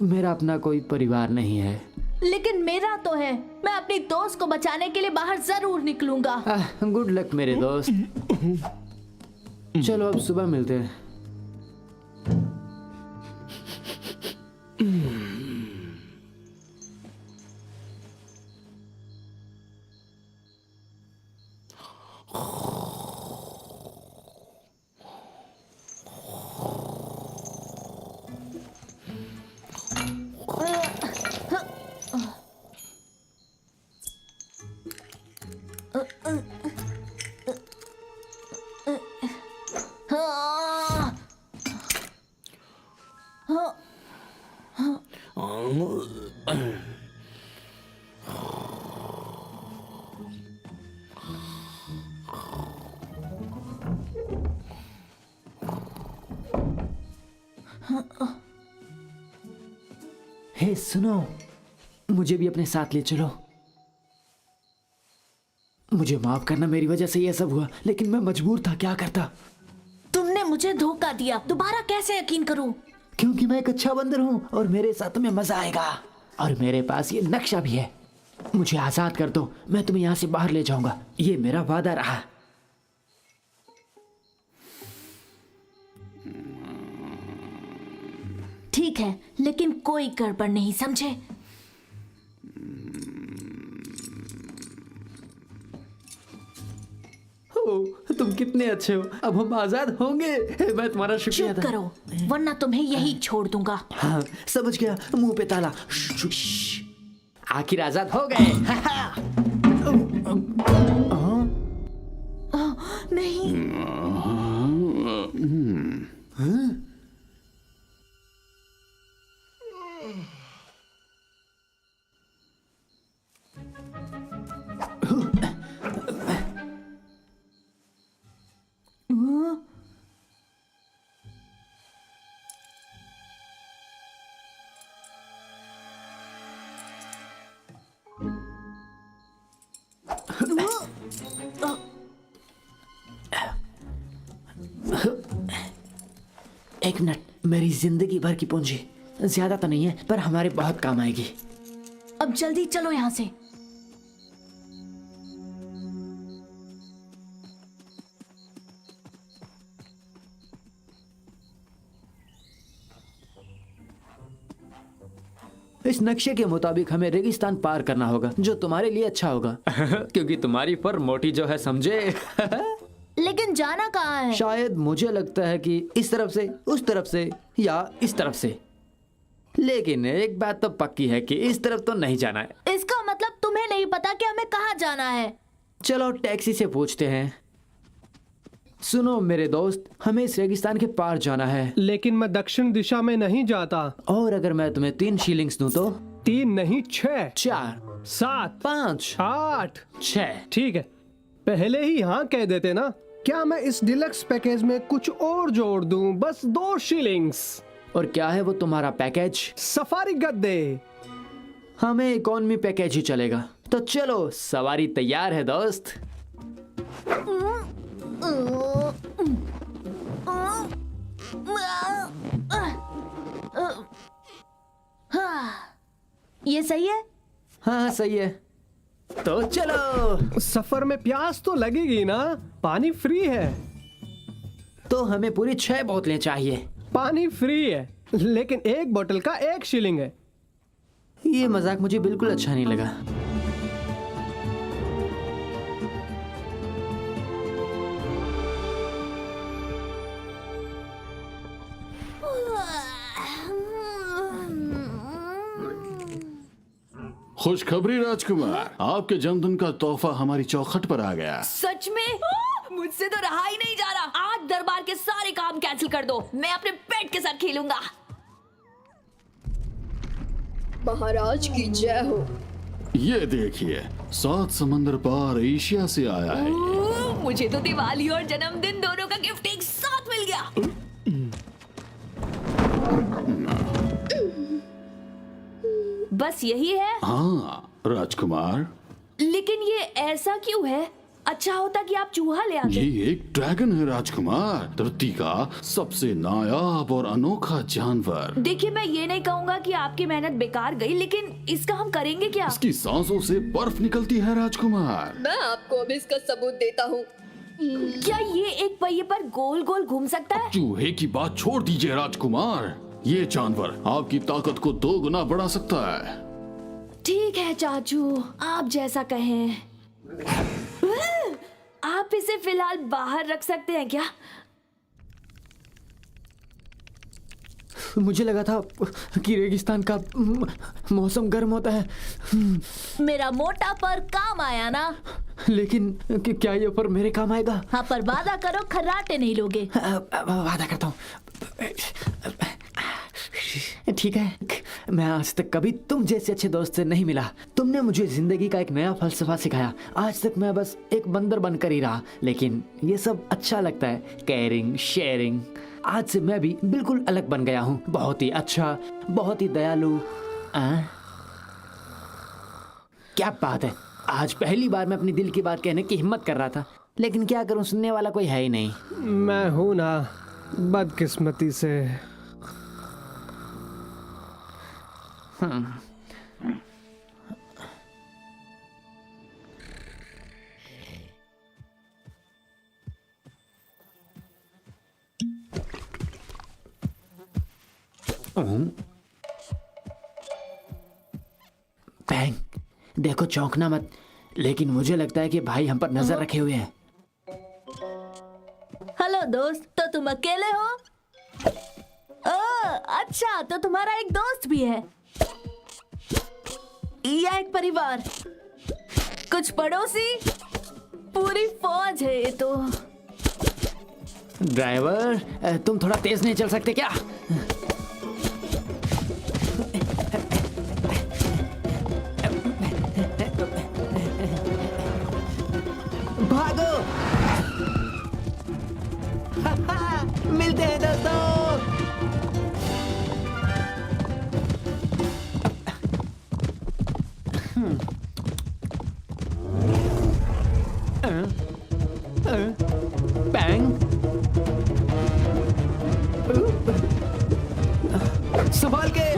मेरा अपना कोई परिवार नहीं है। लेकिन मेरा तो है। मैं अपनी दोस्त को बचाने के लिए बाहर जरूर निकलूंगा। गुड लक मेरे दोस्त। चलो अब सुबह मिलते हैं। हे सुनो, मुझे भी अपने साथ ले चलो। मुझे माफ करना, मेरी वजह से ये सब हुआ, लेकिन मैं मजबूर था, क्या करता। तुमने मुझे धोखा दिया, दोबारा कैसे यकीन करूं? क्योंकि मैं एक अच्छा बंदर हूँ और मेरे साथ तुम्हें मजा आएगा। और मेरे पास ये नक्शा भी है। मुझे आजाद कर दो, मैं तुम्हें यहाँ से बाहर ले जाऊंगा, ये मेरा वादा रहा। ठीक है, लेकिन कोई गड़बड़ नहीं, समझे? हो, तुम कितने अच्छे हो, अब हम आजाद होंगे। मैं तुम्हारा शुक्रिया चुप अदा- करो, वरना तुम्हें यही छोड़ दूंगा। हाँ, समझ गया, मुंह पे ताला। श्श, आखिर आजाद हो गए। नहीं, एक मिनट, मेरी जिंदगी भर की पूंजी, ज्यादा तो नहीं है पर हमारे बहुत काम आएगी। अब जल्दी चलो यहाँ से। इस नक्शे के मुताबिक हमें रेगिस्तान पार करना होगा, जो तुम्हारे लिए अच्छा होगा। क्योंकि तुम्हारी फर मोटी जो है, समझे। लेकिन जाना कहाँ है? शायद मुझे लगता है कि इस तरफ से, उस तरफ से या इस तरफ से। लेकिन एक बात तो पक्की है कि इस तरफ तो नहीं जाना है। इसका मतलब तुम्हें नहीं पता कि हमें कहाँ जाना है? चलो टैक्सी से पूछते हैं। सुनो मेरे दोस्त, हमें इस रेगिस्तान के पार जाना है। लेकिन मैं दक्षिण दिशा में नहीं जाता। और अगर मैं तुम्हें 3 शीलिंग्स दूं तो? 3 नहीं, 6, 4, 7, 5, 8। 6। ठीक है, पहले ही हाँ कह देते ना। क्या मैं इस डिलक्स पैकेज में कुछ और जोड़ दूं? बस 2 शीलिंग्स। और क्या है वो तुम्हारा पैकेज? सफारी गद्दे। हमें इकोनॉमी पैकेज ही चलेगा। तो चलो, सवारी तैयार है दोस्त। ये सही है? हाँ सही है, तो चलो। सफर में प्यास तो लगेगी ना, पानी फ्री है। तो हमें पूरी 6 बोतलें चाहिए। पानी फ्री है, लेकिन एक बोतल का 1 शीलिंग है। ये मजाक मुझे बिल्कुल अच्छा नहीं लगा। खुशखबरी राजकुमार, आपके जन्मदिन का तोहफा हमारी चौखट पर आ गया। सच में? मुझसे तो रहा ही नहीं जा रहा। आज दरबार के सारे काम कैंसिल कर दो, मैं अपने पेट के साथ खेलूंगा। महाराज की जय हो। ये देखिए, 7 समंदर पार एशिया से आया है। मुझे तो दिवाली और जन्मदिन दोनों का गिफ्ट एक साथ मिल गया। बस यही है? हाँ राजकुमार, लेकिन ये ऐसा क्यों है? अच्छा होता कि आप चूहा ले आते। ये एक ड्रैगन है राजकुमार, धरती का सबसे नायाब और अनोखा जानवर। देखिए, मैं ये नहीं कहूँगा कि आपकी मेहनत बेकार गई, लेकिन इसका हम करेंगे क्या? इसकी सांसों से बर्फ निकलती है राजकुमार। मैं आपको अभी इसका सबूत देता हूँ। क्या ये एक पहिए पर गोल गोल घूम सकता है? चूहे की बात छोड़ दीजिए राजकुमार, ये जानवर आपकी ताकत को 2 गुना बढ़ा सकता है। ठीक है चाचू, आप जैसा कहें। आप इसे फिलहाल बाहर रख सकते हैं क्या? मुझे लगा था कि रेगिस्तान का मौसम गर्म होता है, मेरा मोटा पर काम आया ना। लेकिन क्या ये पर मेरे काम आएगा? हाँ, पर वादा करो खर्राटे नहीं लोगे। वादा करता हूँ। ठीक है, मैं आज तक कभी तुम जैसे अच्छे दोस्त से नहीं मिला। तुमने मुझे जिंदगी का एक नया फलसफा सिखाया। आज तक मैं बस एक बंदर बनकर ही रहा, लेकिन ये सब अच्छा लगता है, केयरिंग, शेयरिंग। आज से मैं भी बिल्कुल अलग बन गया हूँ, बहुत ही अच्छा, बहुत ही दयालु। क्या बात है, आज पहली बार मैं अपनी दिल की बात कहने की हिम्मत कर रहा था, लेकिन क्या करूँ, सुनने वाला कोई है ही नहीं। मैं हूं ना, बदकिस्मती से। बैंग, देखो चौंकना मत, लेकिन मुझे लगता है कि भाई हम पर नजर रखे हुए हैं। हेलो दोस्त, तो तुम अकेले हो? अच्छा, तो तुम्हारा एक दोस्त भी है या एक परिवार, कुछ पड़ोसी, पूरी फौज है ये तो। ड्राइवर, तुम थोड़ा तेज नहीं चल सकते क्या? भागो! मिलते हैं दोस्तों। बैंग, संभाल के।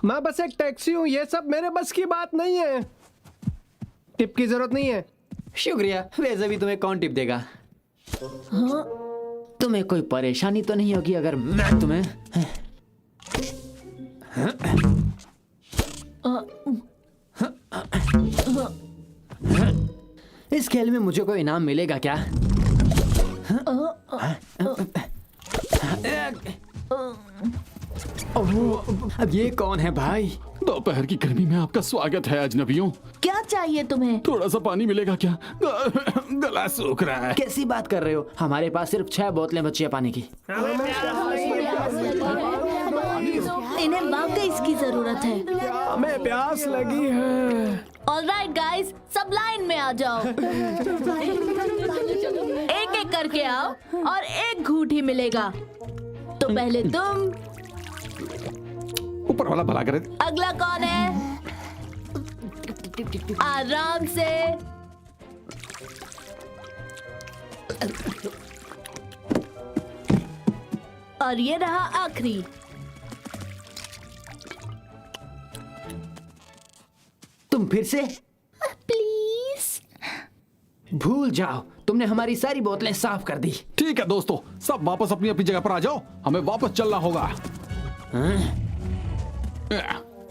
मैं बस एक टैक्सी हूँ, ये सब मेरे बस की बात नहीं है। टिप की जरूरत नहीं है। शुक्रिया। वैसे भी तुम्हें कौन टिप देगा? तुम्हें कोई परेशानी तो नहीं होगी अगर मैं तुम्हें इस खेल में मुझे कोई इनाम मिलेगा क्या? अब ये कौन है भाई? दोपहर की गर्मी में आपका स्वागत है अजनबियों। क्या चाहिए तुम्हें? थोड़ा सा पानी मिलेगा क्या? गला सूख रहा है। कैसी बात कर रहे हो? हमारे पास सिर्फ 6 बोतलें बची है पानी की। इन्हें वाकई इसकी जरूरत है। हमें प्यास लगी है। ऑलराइट गाइस, सब लाइन में आ जाओ। एक एक करके आओ और एक घूंट ही मिलेगा। तो पहले तुम, ऊपर वाला भला करे। अगला कौन है? आराम से। और ये रहा आखिरी। तुम फिर से? प्लीज। भूल जाओ, तुमने हमारी सारी बोतलें साफ कर दी। ठीक है दोस्तों, सब वापस अपनी अपनी जगह पर आ जाओ, हमें वापस चलना होगा।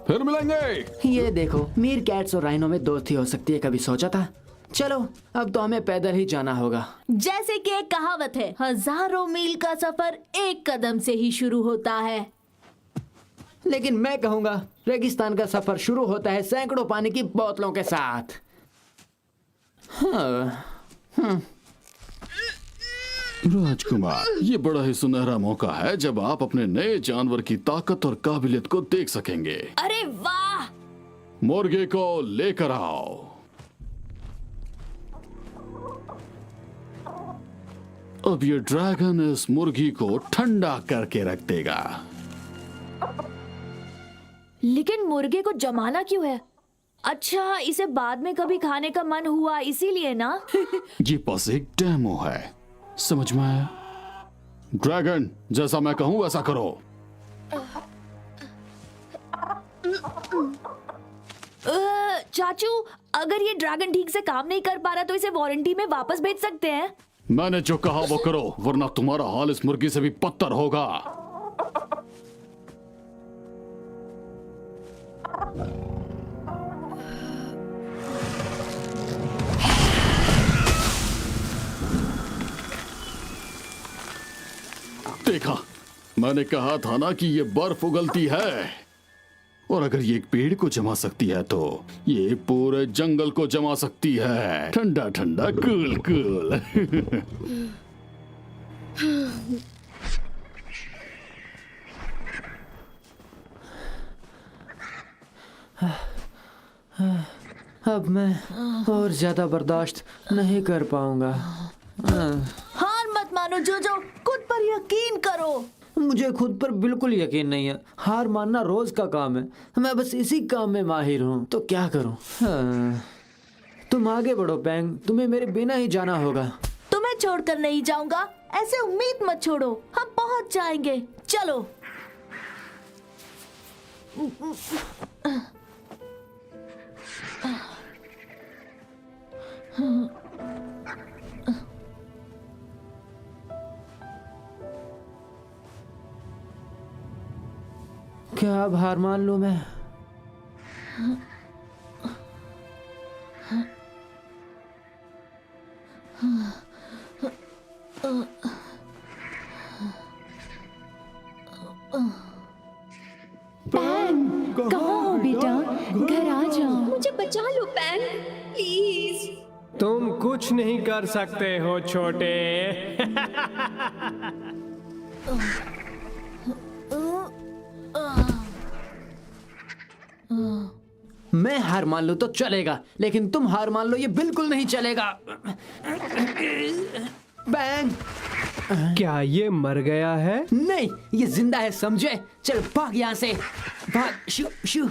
फिर मिलेंगे। ये देखो, मीर कैट्स और राइनो में दोस्ती हो सकती है, कभी सोचा था? चलो, अब तो हमें पैदल ही जाना होगा। जैसे कि एक कहावत है, हजारों मील का सफर एक कदम से ही शुरू होता है। लेकिन मैं कहूंगा, रेगिस्तान का सफर शुरू होता है सैकड़ों पानी की बोतलों के साथ। राजकुमार, ये बड़ा ही सुनहरा मौका है जब आप अपने नए जानवर की ताकत और काबिलियत को देख सकेंगे। अरे वाह! मुर्गे को लेकर आओ। अब ये ड्रैगन इस मुर्गी को ठंडा करके रख देगा। लेकिन मुर्गे को जमाना क्यों है? अच्छा, इसे बाद में कभी खाने का मन हुआ इसीलिए ना? ये बस एक डेमो है, समझ में आया? ड्रैगन, जैसा मैं कहूँ वैसा करो। चाचू, अगर ये ड्रैगन ठीक से काम नहीं कर पा रहा तो इसे वारंटी में वापस भेज सकते हैं। मैंने जो कहा वो करो, वरना तुम्हारा हाल इस मुर्गी से भी बदतर होगा। देखा, मैंने कहा था ना कि ये बर्फ उगलती है, और अगर ये एक पेड़ को जमा सकती है तो ये पूरे जंगल को जमा सकती है। ठंडा ठंडा, कूल कूल। अब मैं और ज्यादा बर्दाश्त नहीं कर पाऊंगा। हार मत मानो जोजो, खुद पर यकीन करो। मुझे खुद पर बिल्कुल यकीन नहीं है। हार मानना रोज का काम है, मैं बस इसी काम में माहिर हूँ, तो क्या करूँ। हाँ। तुम आगे बढ़ो बैंग, तुम्हें मेरे बिना ही जाना होगा। तुम्हें छोड़कर नहीं जाऊंगा, ऐसे उम्मीद मत छोड़ो, हम पहुंच जाएंगे। चलो। क्या अब हार मान लूं मैं? कहाँ हो बेटा? घर आ जाओ। मुझे बचा लो पैन, प्लीज। तुम कुछ नहीं कर सकते हो छोटे। मैं हार मान लूं तो चलेगा, लेकिन तुम हार मान लो ये बिल्कुल नहीं चलेगा। बैंग! क्या ये मर गया है? नहीं, ये जिंदा है, समझे? चल भाग यहाँ से, भाग। शू शू।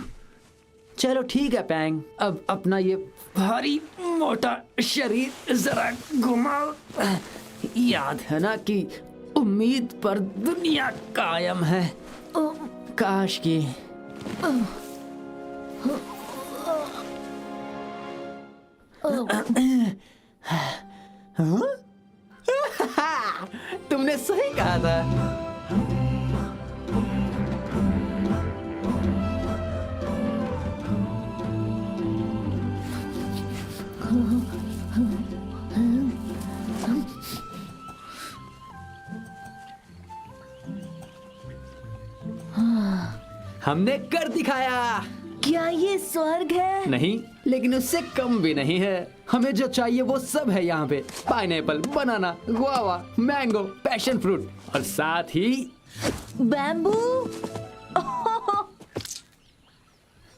चलो ठीक है पैंग, अब अपना ये भारी मोटा शरीर जरा घुमाओ। याद है ना कि उम्मीद पर दुनिया कायम है। काश की तुमने सही कहा था। हमने कर दिखाया। क्या ये स्वर्ग है? नहीं, लेकिन उससे कम भी नहीं है। हमें जो चाहिए वो सब है यहाँ पे। पाइनएप्पल, बनाना, गुआवा, मैंगो, पैशन फ्रूट और साथ ही बैम्बू।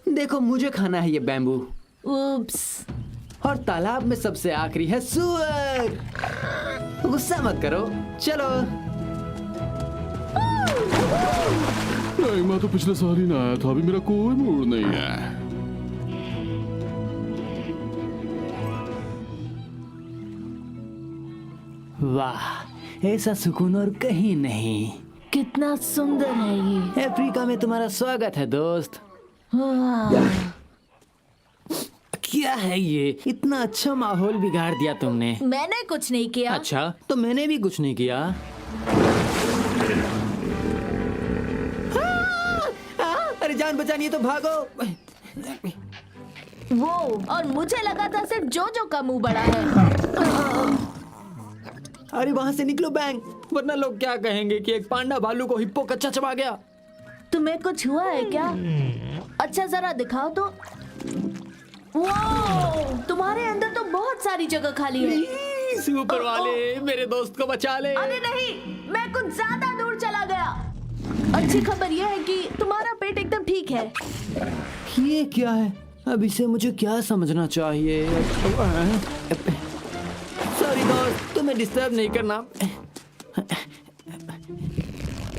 देखो, मुझे खाना है ये बैम्बू। उप्स। और तालाब में सबसे आखिरी है सुअर। गुस्सा मत करो, चलो। नहीं, मैं तो पिछले साल ही ना आया था, अभी मेरा कोई मूड नहीं है। वाह, ऐसा सुकून और कहीं नहीं। कितना सुंदर है ये। अफ्रीका में तुम्हारा स्वागत है दोस्त। क्या है ये? इतना अच्छा माहौल बिगाड़ दिया तुमने। मैंने कुछ नहीं किया। अच्छा, तो मैंने भी कुछ नहीं किया। अरे जान बचानी है तो भागो। वो, और मुझे लगा था सिर्फ जोजो का मुंह बड़ा है। अरे वहां से निकलो बैंग, वरना लोग क्या कहेंगे कि एक पांडा भालू को हिप्पो कच्चा चबा गया। तुम्हें कुछ हुआ है क्या? अच्छा जरा दिखाओ तो। वो, तुम्हारे अंदर तो बहुत सारी जगह खाली है। ऊपर वाले मेरे दोस्त को बचा ले। अरे नहीं, मैं कुछ ज्यादा दूर चला गया। अच्छी खबर यह है कि तुम्हारा पेट एकदम ठीक है। ये क्या है? अब इसे मुझे क्या समझना चाहिए? सॉरी दोस्त, तुम्हें डिस्टर्ब नहीं करना।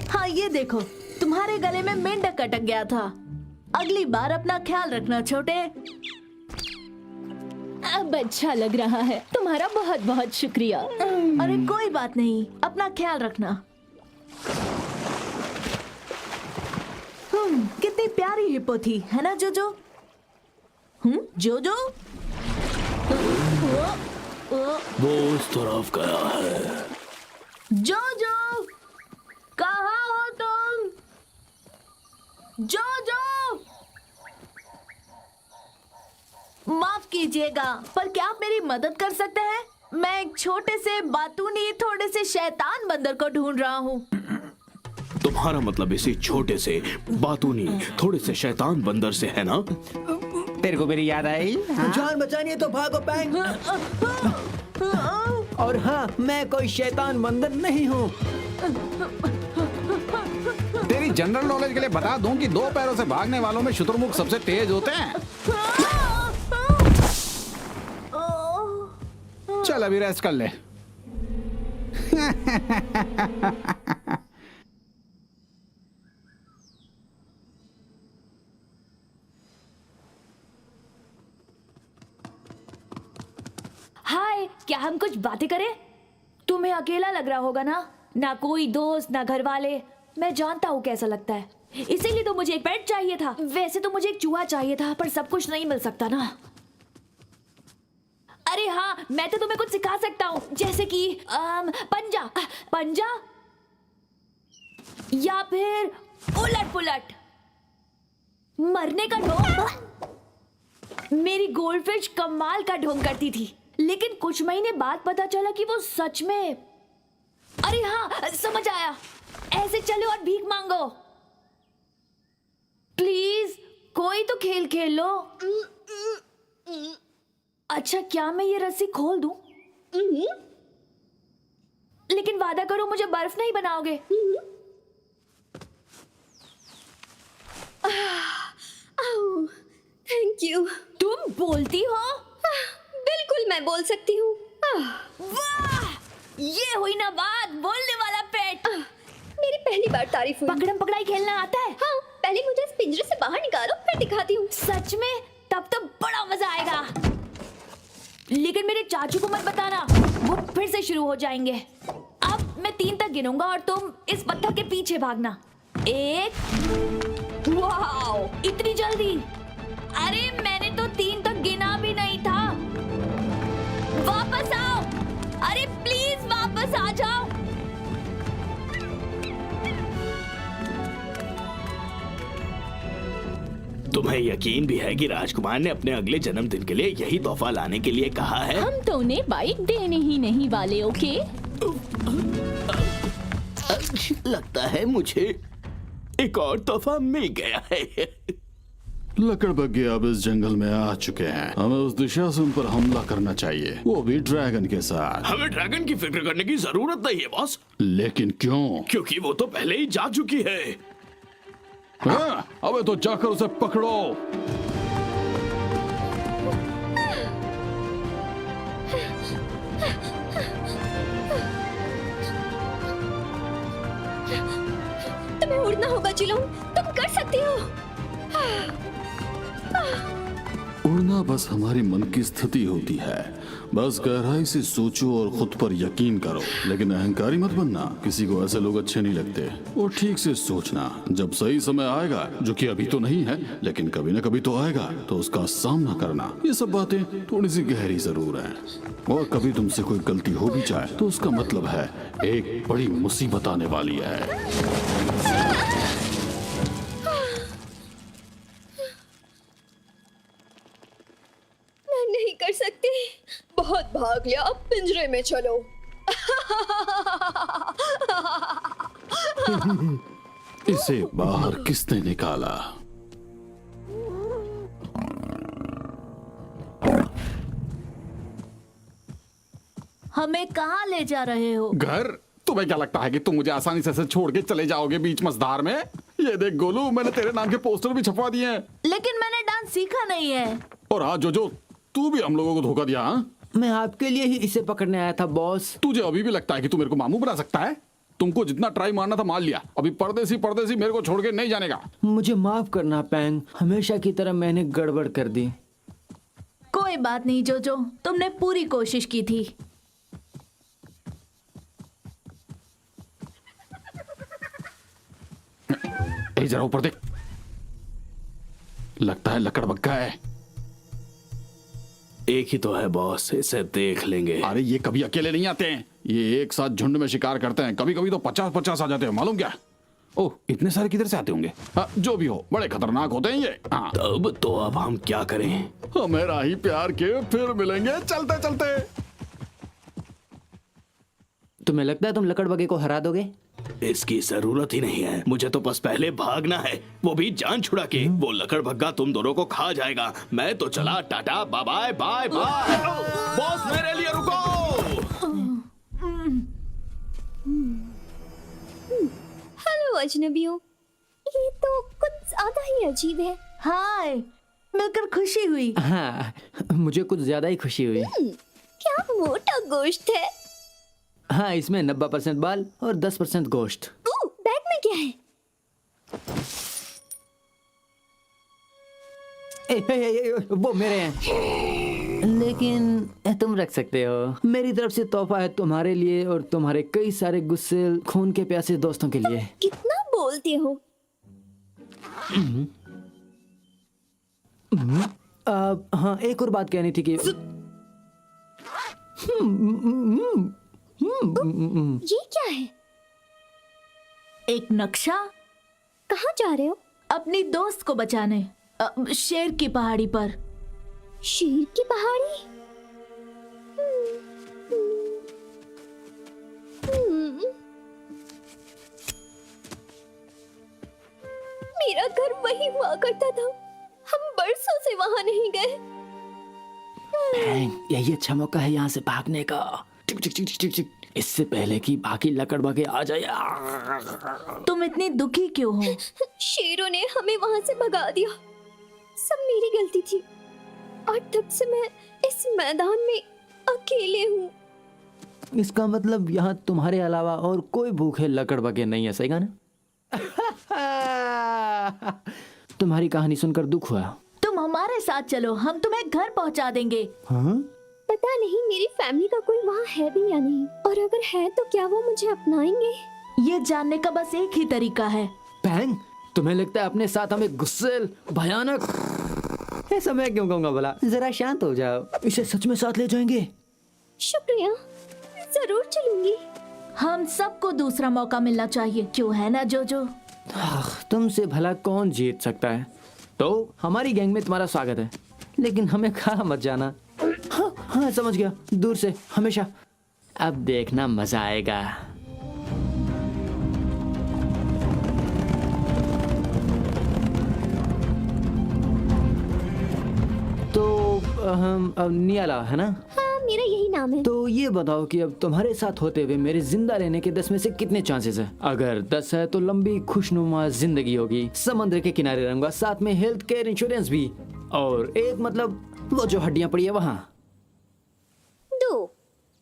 हाँ ये देखो, तुम्हारे गले में मेंढक अटक गया था। अगली बार अपना ख्याल रखना छोटे। अब अच्छा लग रहा है। तुम्हारा बहुत बहुत शुक्रिया। अरे कोई बात नहीं, अपना ख्याल रखना। कितनी प्यारी हिप्पो थी, है ना जोजो? जोजो? वो उस तरफ गया है। जोजो, कहाँ हो तुम? जोजो! माफ कीजिएगा, पर क्या आप मेरी मदद कर सकते हैं? मैं एक छोटे से बातूनी थोड़े से शैतान बंदर को ढूंढ रहा हूँ। तुम्हारा मतलब इसी छोटे से बातूनी थोड़े से शैतान बंदर से है ना? तेरे को मेरी याद आई? जान बचानी है तो भागो पैंग। और हाँ, मैं कोई शैतान बंदर नहीं हूँ। तेरी जनरल नॉलेज के लिए बता दूं कि 2 पैरों से भागने वालों में शुतुरमुर्ग सबसे तेज होते हैं। चल अभी रेस्ट कर ले। हाय, क्या हम कुछ बातें करें? तुम्हें अकेला लग रहा होगा ना कोई दोस्त, ना घर वाले। मैं जानता हूँ कैसा लगता है, इसीलिए तो मुझे एक पेट चाहिए था। वैसे तो मुझे एक चूहा चाहिए था, पर सब कुछ नहीं मिल सकता ना। अरे हाँ, मैं तो तुम्हें कुछ सिखा सकता हूँ, जैसे कि पंजा या फिर उलट पुलट, मरने का ढोंग। मेरी गोल्डफिश कमाल का ढोंग करती थी, लेकिन कुछ महीने बाद पता चला कि वो सच में। अरे हाँ, समझ आया। ऐसे चलो और भीख मांगो। प्लीज कोई तो खेल खेल लो। अच्छा, क्या मैं ये रस्सी खोल दूं? लेकिन वादा करो मुझे बर्फ नहीं बनाओगे। Thank you. तुम बोलती हो? बिल्कुल मैं बोल सकती हूँ। वाह, ये हुई ना बात, बोलने वाला पेट। मेरी पहली बार तारीफ हुई। पकड़म पकड़ाई खेलना आता है? हाँ, पहले मुझे इस पिंजरे से बाहर निकालो, फिर दिखाती हूँ। सच में? तब तो बड़ा मजा आएगा। लेकिन मेरे चाचू को मत बताना, वो फिर से शुरू हो जाएंगे। अब मैं 3 तक गिनूंगा और तुम इस पत्थर के पीछे भागना। 1। वाओ, इतनी जल्दी! अरे मैंने तो 3 तक गिना भी नहीं था। वापस आओ, अरे प्लीज वापस आ जाओ। तुम्हें यकीन भी है कि राजकुमार ने अपने अगले जन्मदिन के लिए यही तोहफा लाने के लिए कहा है? हम तो उन्हें बाइक देने ही नहीं वाले। ओके, लगता है मुझे एक और तोहफा मिल गया है। लकड़बग्घे अब इस जंगल में आ चुके हैं। हमें उस दिशा से उन पर हमला करना चाहिए, वो भी ड्रैगन के साथ। हमें ड्रैगन की फिक्र करने की जरूरत नहीं है बॉस। लेकिन क्यों? क्योंकि वो तो पहले ही जा चुकी है। हाँ, अबे तो जाकर उसे पकड़ो। तुम्हें उड़ना होगा चिलोंग, तुम कर सकती हो। उड़ना बस हमारी मन की स्थिति होती है। बस गहराई से सोचो और खुद पर यकीन करो, लेकिन अहंकारी मत बनना। किसी को ऐसे लोग अच्छे नहीं लगते। और ठीक से सोचना, जब सही समय आएगा, जो कि अभी तो नहीं है लेकिन कभी ना कभी तो आएगा, तो उसका सामना करना। ये सब बातें थोड़ी सी गहरी जरूर हैं। और कभी तुमसे कोई गलती हो भी जाए तो उसका मतलब है एक बड़ी मुसीबत आने वाली है। नहीं कर सकती, बहुत भाग लिया, अब पिंजरे में चलो। इसे बाहर किसने निकाला? हमें कहाँ ले जा रहे हो? घर? तुम्हें क्या लगता है कि तुम मुझे आसानी से ऐसे छोड़ के चले जाओगे बीच मझधार में? ये देख गोलू, मैंने तेरे नाम के पोस्टर भी छपवा दिए हैं। लेकिन मैंने डांस सीखा नहीं है। और हाँ जो तू भी हम लोगों को धोखा दिया। हाँ, मैं आपके लिए ही इसे पकड़ने आया था बॉस। तुझे अभी भी लगता है कि तू मेरे को मामू बना सकता है? तुमको जितना ट्राई मारना था मार लिया। अभी परदेसी मेरे को छोड़ के नहीं जानेगा। मुझे माफ करना पैंग, हमेशा की तरह मैंने गड़बड़ कर दी। कोई बात नहीं जोजो, तुमने पूरी कोशिश की थी। ए जरा ऊपर देख, लगता है लकड़ बग्गा है। एक ही तो है बॉस, इसे देख लेंगे। अरे ये कभी अकेले नहीं आते हैं, ये एक साथ झुंड में शिकार करते हैं। कभी कभी तो 50-50 आ जाते हैं, मालूम क्या? ओह, इतने सारे किधर से आते होंगे? हाँ, जो भी हो, बड़े खतरनाक होते हैं ये। हाँ। तब तो अब हम क्या करें? हमें राही प्यार के फिर मिलेंगे चलते चलते। तुम्हें लगता है तुम लकड़बगे को हरा दोगे? इसकी जरूरत ही नहीं है, मुझे तो बस पहले भागना है, वो भी जान छुड़ा के। वो लकड़ भग्गा तुम दोनों को खा जाएगा। मैं तो चला, tata bye bye bye bye. Boss मेरे लिए रुको। हेलो अजनबियों, ये तो कुछ ज्यादा ही अजीब है। हाय, मिलकर खुशी हुई। हाँ, मुझे कुछ ज्यादा ही खुशी हुई। क्या मोटा गोश्त है। हाँ, इसमें 90% बाल और 10% गोश्त। बैग में क्या है? वो मेरे हैं, लेकिन तुम रख सकते हो। मेरी तरफ से तोहफा है तुम्हारे लिए और तुम्हारे कई सारे गुस्से खून के प्यासे दोस्तों के लिए। कितना बोलते हो। हाँ, एक और बात कहनी थी कि ये क्या है? एक नक्शा। कहाँ जा रहे हो? अपनी दोस्त को बचाने, शेर की पहाड़ी पर। शेर की पहाड़ी? मेरा घर वही हुआ करता था, हम बरसों से वहां नहीं गए। यही अच्छा मौका है यहाँ से भागने का। टिक टिक टिक टिक टिक, इससे पहले कि बाकी लकड़बगे आ जाए। तुम इतनी दुखी क्यों हो? शेरों ने हमें वहां से भगा दिया। सब मेरी गलती थी और तब से मैं इस मैदान में अकेले हूँ। इसका मतलब यहाँ तुम्हारे अलावा और कोई भूखे लकड़बगे नहीं है, सही ना? तुम्हारी कहानी सुनकर दुख हुआ। तुम हमारे साथ चलो, हम तुम्हें घर पहुंचा देंगे। हाँ? पता नहीं मेरी फैमिली का कोई वहाँ है भी या नहीं, और अगर है तो क्या वो मुझे अपनाएंगे? ये जानने का बस एक ही तरीका है। पैंग, तुम्हें लगता है अपने साथ हमें गुस्सेल, भयानक? ऐसा मैं क्यों कहूँगा भला? जरा शांत हो जाओ, इसे सच में साथ ले जाएंगे। शुक्रिया, जरूर चलूंगी। हम सबको दूसरा मौका मिलना चाहिए, क्यों है ना जोजो? तुमसे भला कौन जीत सकता है? तो हमारी गैंग में तुम्हारा स्वागत है, लेकिन हमें खा मत जाना। हाँ हाँ, समझ गया, दूर से हमेशा। अब देखना मजा आएगा। तो हम अब नियाला है ना? हाँ, मेरा यही नाम है। तो ये बताओ कि अब तुम्हारे साथ होते हुए मेरे जिंदा रहने के 10 में से कितने चांसेस है? अगर 10 है तो लंबी खुशनुमा जिंदगी होगी, समुद्र के किनारे रहूंगा, साथ में हेल्थ केयर इंश्योरेंस भी, और 1 मतलब वो जो हड्डियां पड़ी है वहाँ। 2।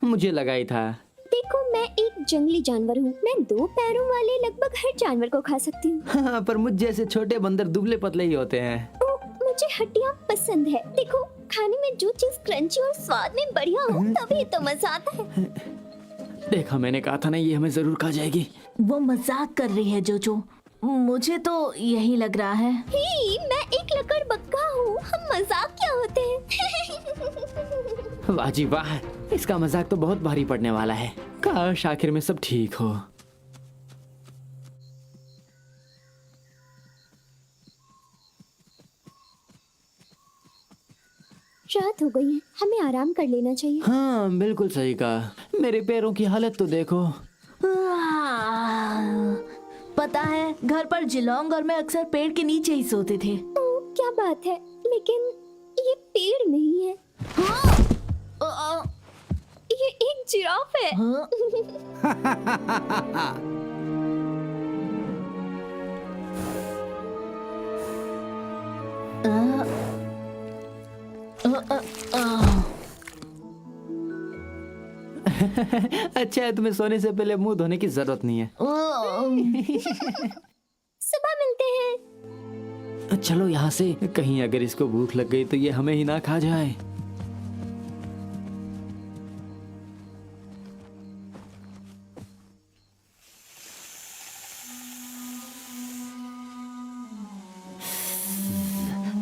मुझे लगा ही था। देखो, मैं एक जंगली जानवर हूँ। मैं 2 पैरों वाले लगभग हर जानवर को खा सकती हूँ। हाँ, पर मुझ जैसे छोटे बंदर दुबले पतले ही होते हैं। मुझे हड्डियाँ पसंद है। देखो, खाने में जो चीज क्रंची और स्वाद में बढ़िया हो तभी तो मजा आता है। देखा, मैंने कहा था ना, ये हमें जरूर खा जाएगी। वो मजाक कर रही है जोजो, मुझे तो यही लग रहा है। ही, मैं एक लकड़बग्गा हूँ, हम मजाक क्या होते हैं। वाह जी वाह, इसका मजाक तो बहुत भारी पड़ने वाला है। काश आखिर में सब ठीक हो। रात हो गई है, हमें आराम कर लेना चाहिए। हाँ, बिल्कुल सही कहा। मेरे पैरों की हालत तो देखो। पता है, घर पर जिलोंग और मैं अक्सर पेड़ के नीचे ही सोते थे। क्या बात है, लेकिन ये पेड़ नहीं है। ये एक जिराफ है। अच्छा है, तुम्हें सोने से पहले मुंह धोने की जरूरत नहीं है। सुबह मिलते हैं। चलो यहाँ से, कहीं अगर इसको भूख लग गई तो ये हमें ही ना खा जाए।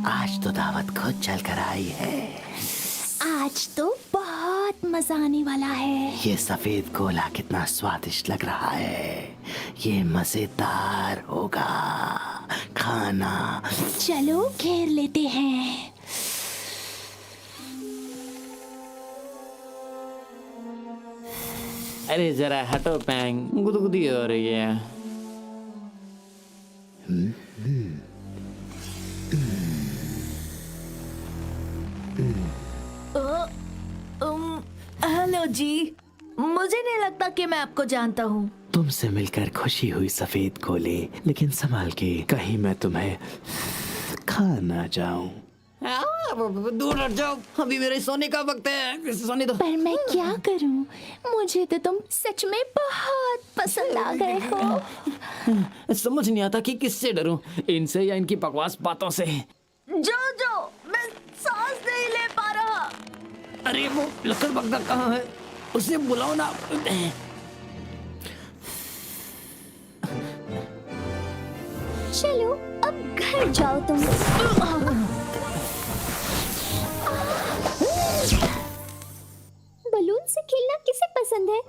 आज तो दावत खुद चल कर आई है। आज तो बहुत मजा आने वाला है। ये सफेद गोला कितना स्वादिष्ट लग रहा है। ये मजेदार होगा खाना। चलो घेर लेते हैं। अरे जरा हटो पैंग, गुदगुदी हो रही है। हेलो जी, मुझे नहीं लगता कि मैं आपको जानता हूँ। तुमसे मिलकर खुशी हुई सफेद गोले, लेकिन संभाल के, कहीं मैं तुम्हें खा ना जाऊं। दूर हट जाओ, अभी मेरे सोने का वक्त है। सोने दो। पर मैं क्या करूँ, मुझे तो तुम सच में बहुत पसंद आ गए हो। समझ नहीं आता कि किससे डरूं, इनसे या इनकी बकवास बातों से। जो मैं सांस नहीं ले पा रहा। अरे वो लकड़बग्गा कहाँ है, उसे बुलाओ ना। चलो अब घर जाओ तुम। बलून से खेलना किसे पसंद है?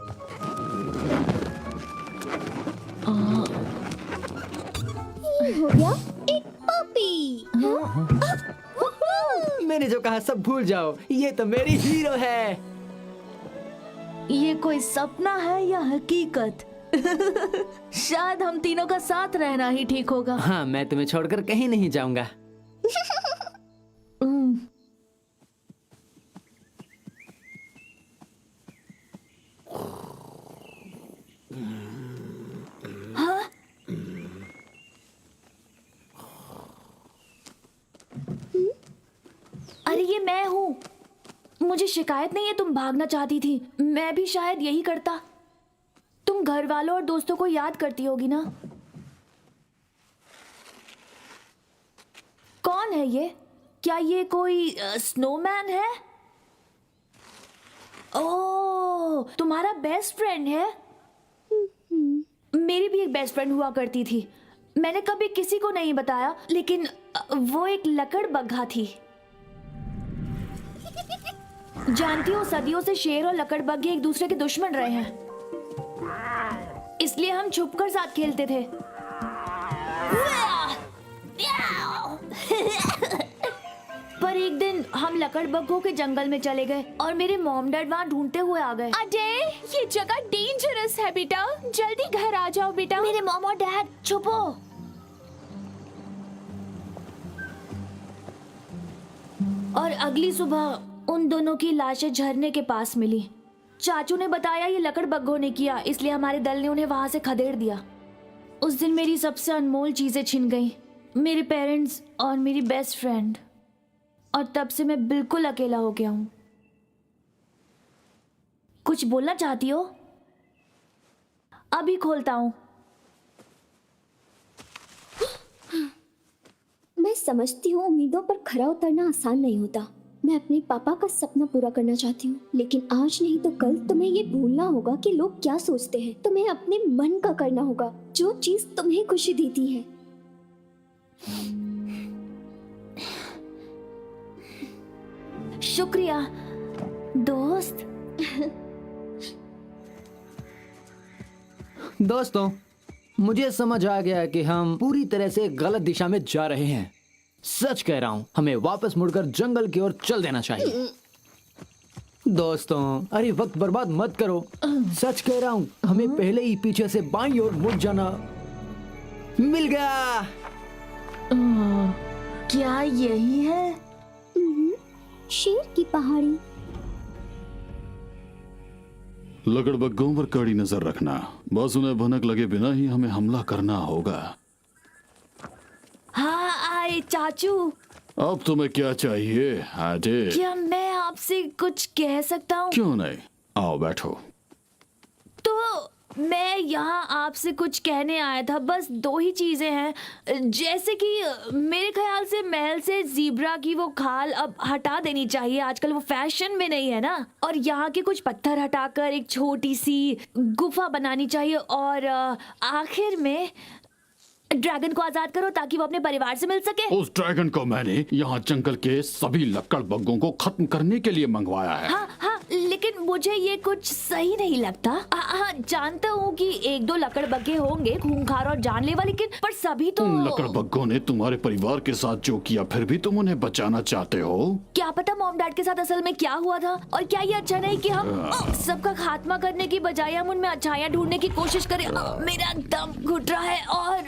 ये हो गया एक पपी। मैंने जो कहा सब भूल जाओ, ये तो मेरी हीरो है। ये कोई सपना है या हकीकत? शायद हम तीनों का साथ रहना ही ठीक होगा। हाँ, मैं तुम्हें छोड़कर कहीं नहीं जाऊंगा। अरे ये मैं हूँ। मुझे शिकायत नहीं है तुम भागना चाहती थी, मैं भी शायद यही करता। तुम घर वालों और दोस्तों को याद करती होगी ना। कौन है ये? क्या ये कोई स्नोमैन है? ओह, तुम्हारा बेस्ट फ्रेंड है? मेरी भी एक बेस्ट फ्रेंड हुआ करती थी। मैंने कभी किसी को नहीं बताया, लेकिन वो एक लकड़बग्घा थी। जानती हो, सदियों से शेर और लकड़बग्घे एक दूसरे के दुश्मन रहे हैं, इसलिए हम छुपकर साथ खेलते थे। पर एक दिन हम लकड़बग्घों के जंगल में चले गए और मेरे मॉम डैड वहाँ ढूंढते हुए आ गए। अजय, ये जगह डेंजरस है बेटा, जल्दी घर आ जाओ बेटा। मेरे मॉम और डैड, छुपो। और अगली सुबह उन दोनों की लाशें झरने के पास मिली। चाचू ने बताया ये लकड़बग्घों ने किया, इसलिए हमारे दल ने उन्हें वहां से खदेड़ दिया। उस दिन मेरी सबसे अनमोल चीजें छिन गई, मेरे पेरेंट्स और मेरी बेस्ट फ्रेंड। और तब से मैं बिल्कुल अकेला हो गया हूँ। कुछ बोलना चाहती हो? अभी खोलता हूँ। मैं समझती हूँ उम्मीदों पर खरा उतरना आसान नहीं होता। मैं अपने पापा का सपना पूरा करना चाहती हूँ, लेकिन आज नहीं तो कल तुम्हें ये भूलना होगा कि लोग क्या सोचते हैं। तुम्हें अपने मन का करना होगा, जो चीज तुम्हें खुशी देती है। शुक्रिया दोस्त। दोस्तों, मुझे समझ आ गया कि हम पूरी तरह से गलत दिशा में जा रहे हैं। सच कह रहा हूं, हमें वापस मुड़कर जंगल की ओर चल देना चाहिए। दोस्तों, अरे वक्त बर्बाद मत करो। सच कह रहा हूं, हमें पहले ही पीछे से बाईं ओर मुड़ जाना। मिल गया। क्या यही है? शेर की पहाड़ी। लकड़बग्घों पर कड़ी नजर रखना, बस उन्हें भनक लगे बिना ही हमें हमला करना होगा। हाँ आए चाचू। अब तुम्हें क्या चाहिए आजे? क्या मैं आपसे कुछ कह सकता हूँ? क्यों नहीं, आओ बैठो। तो मैं यहाँ आपसे कुछ कहने आया था। बस दो ही चीजें हैं, जैसे कि मेरे ख्याल से महल से ज़ीब्रा की वो खाल अब हटा देनी चाहिए, आजकल वो फैशन में नहीं है ना। और यहाँ के कुछ पत्थर हटाकर एक छोटी सी गुफा बनानी चाहिए। और आखिर में ड्रैगन को आजाद करो ताकि वो अपने परिवार से मिल सके। उस ड्रैगन को मैंने यहाँ जंगल के सभी लक्कड़ बग्गों को खत्म करने के लिए मंगवाया है। हाँ हाँ, लेकिन मुझे ये कुछ सही नहीं लगता। हाँ, जानता हूँ कि एक दो लकड़ बग्गे होंगे खूंखार और जानलेवा, लेकिन पर सभी तो उन लकड़ बग्गों ने तुम्हारे परिवार के साथ जो किया, फिर भी तुम उन्हें बचाना चाहते हो। क्या पता मॉम डैड के साथ असल में क्या हुआ था, और क्या ये अच्छा नहीं कि हम सबका खात्मा करने की बजाय हम उनमें अच्छाइयाँ ढूंढने की कोशिश करें। मेरा दम घुट रहा है और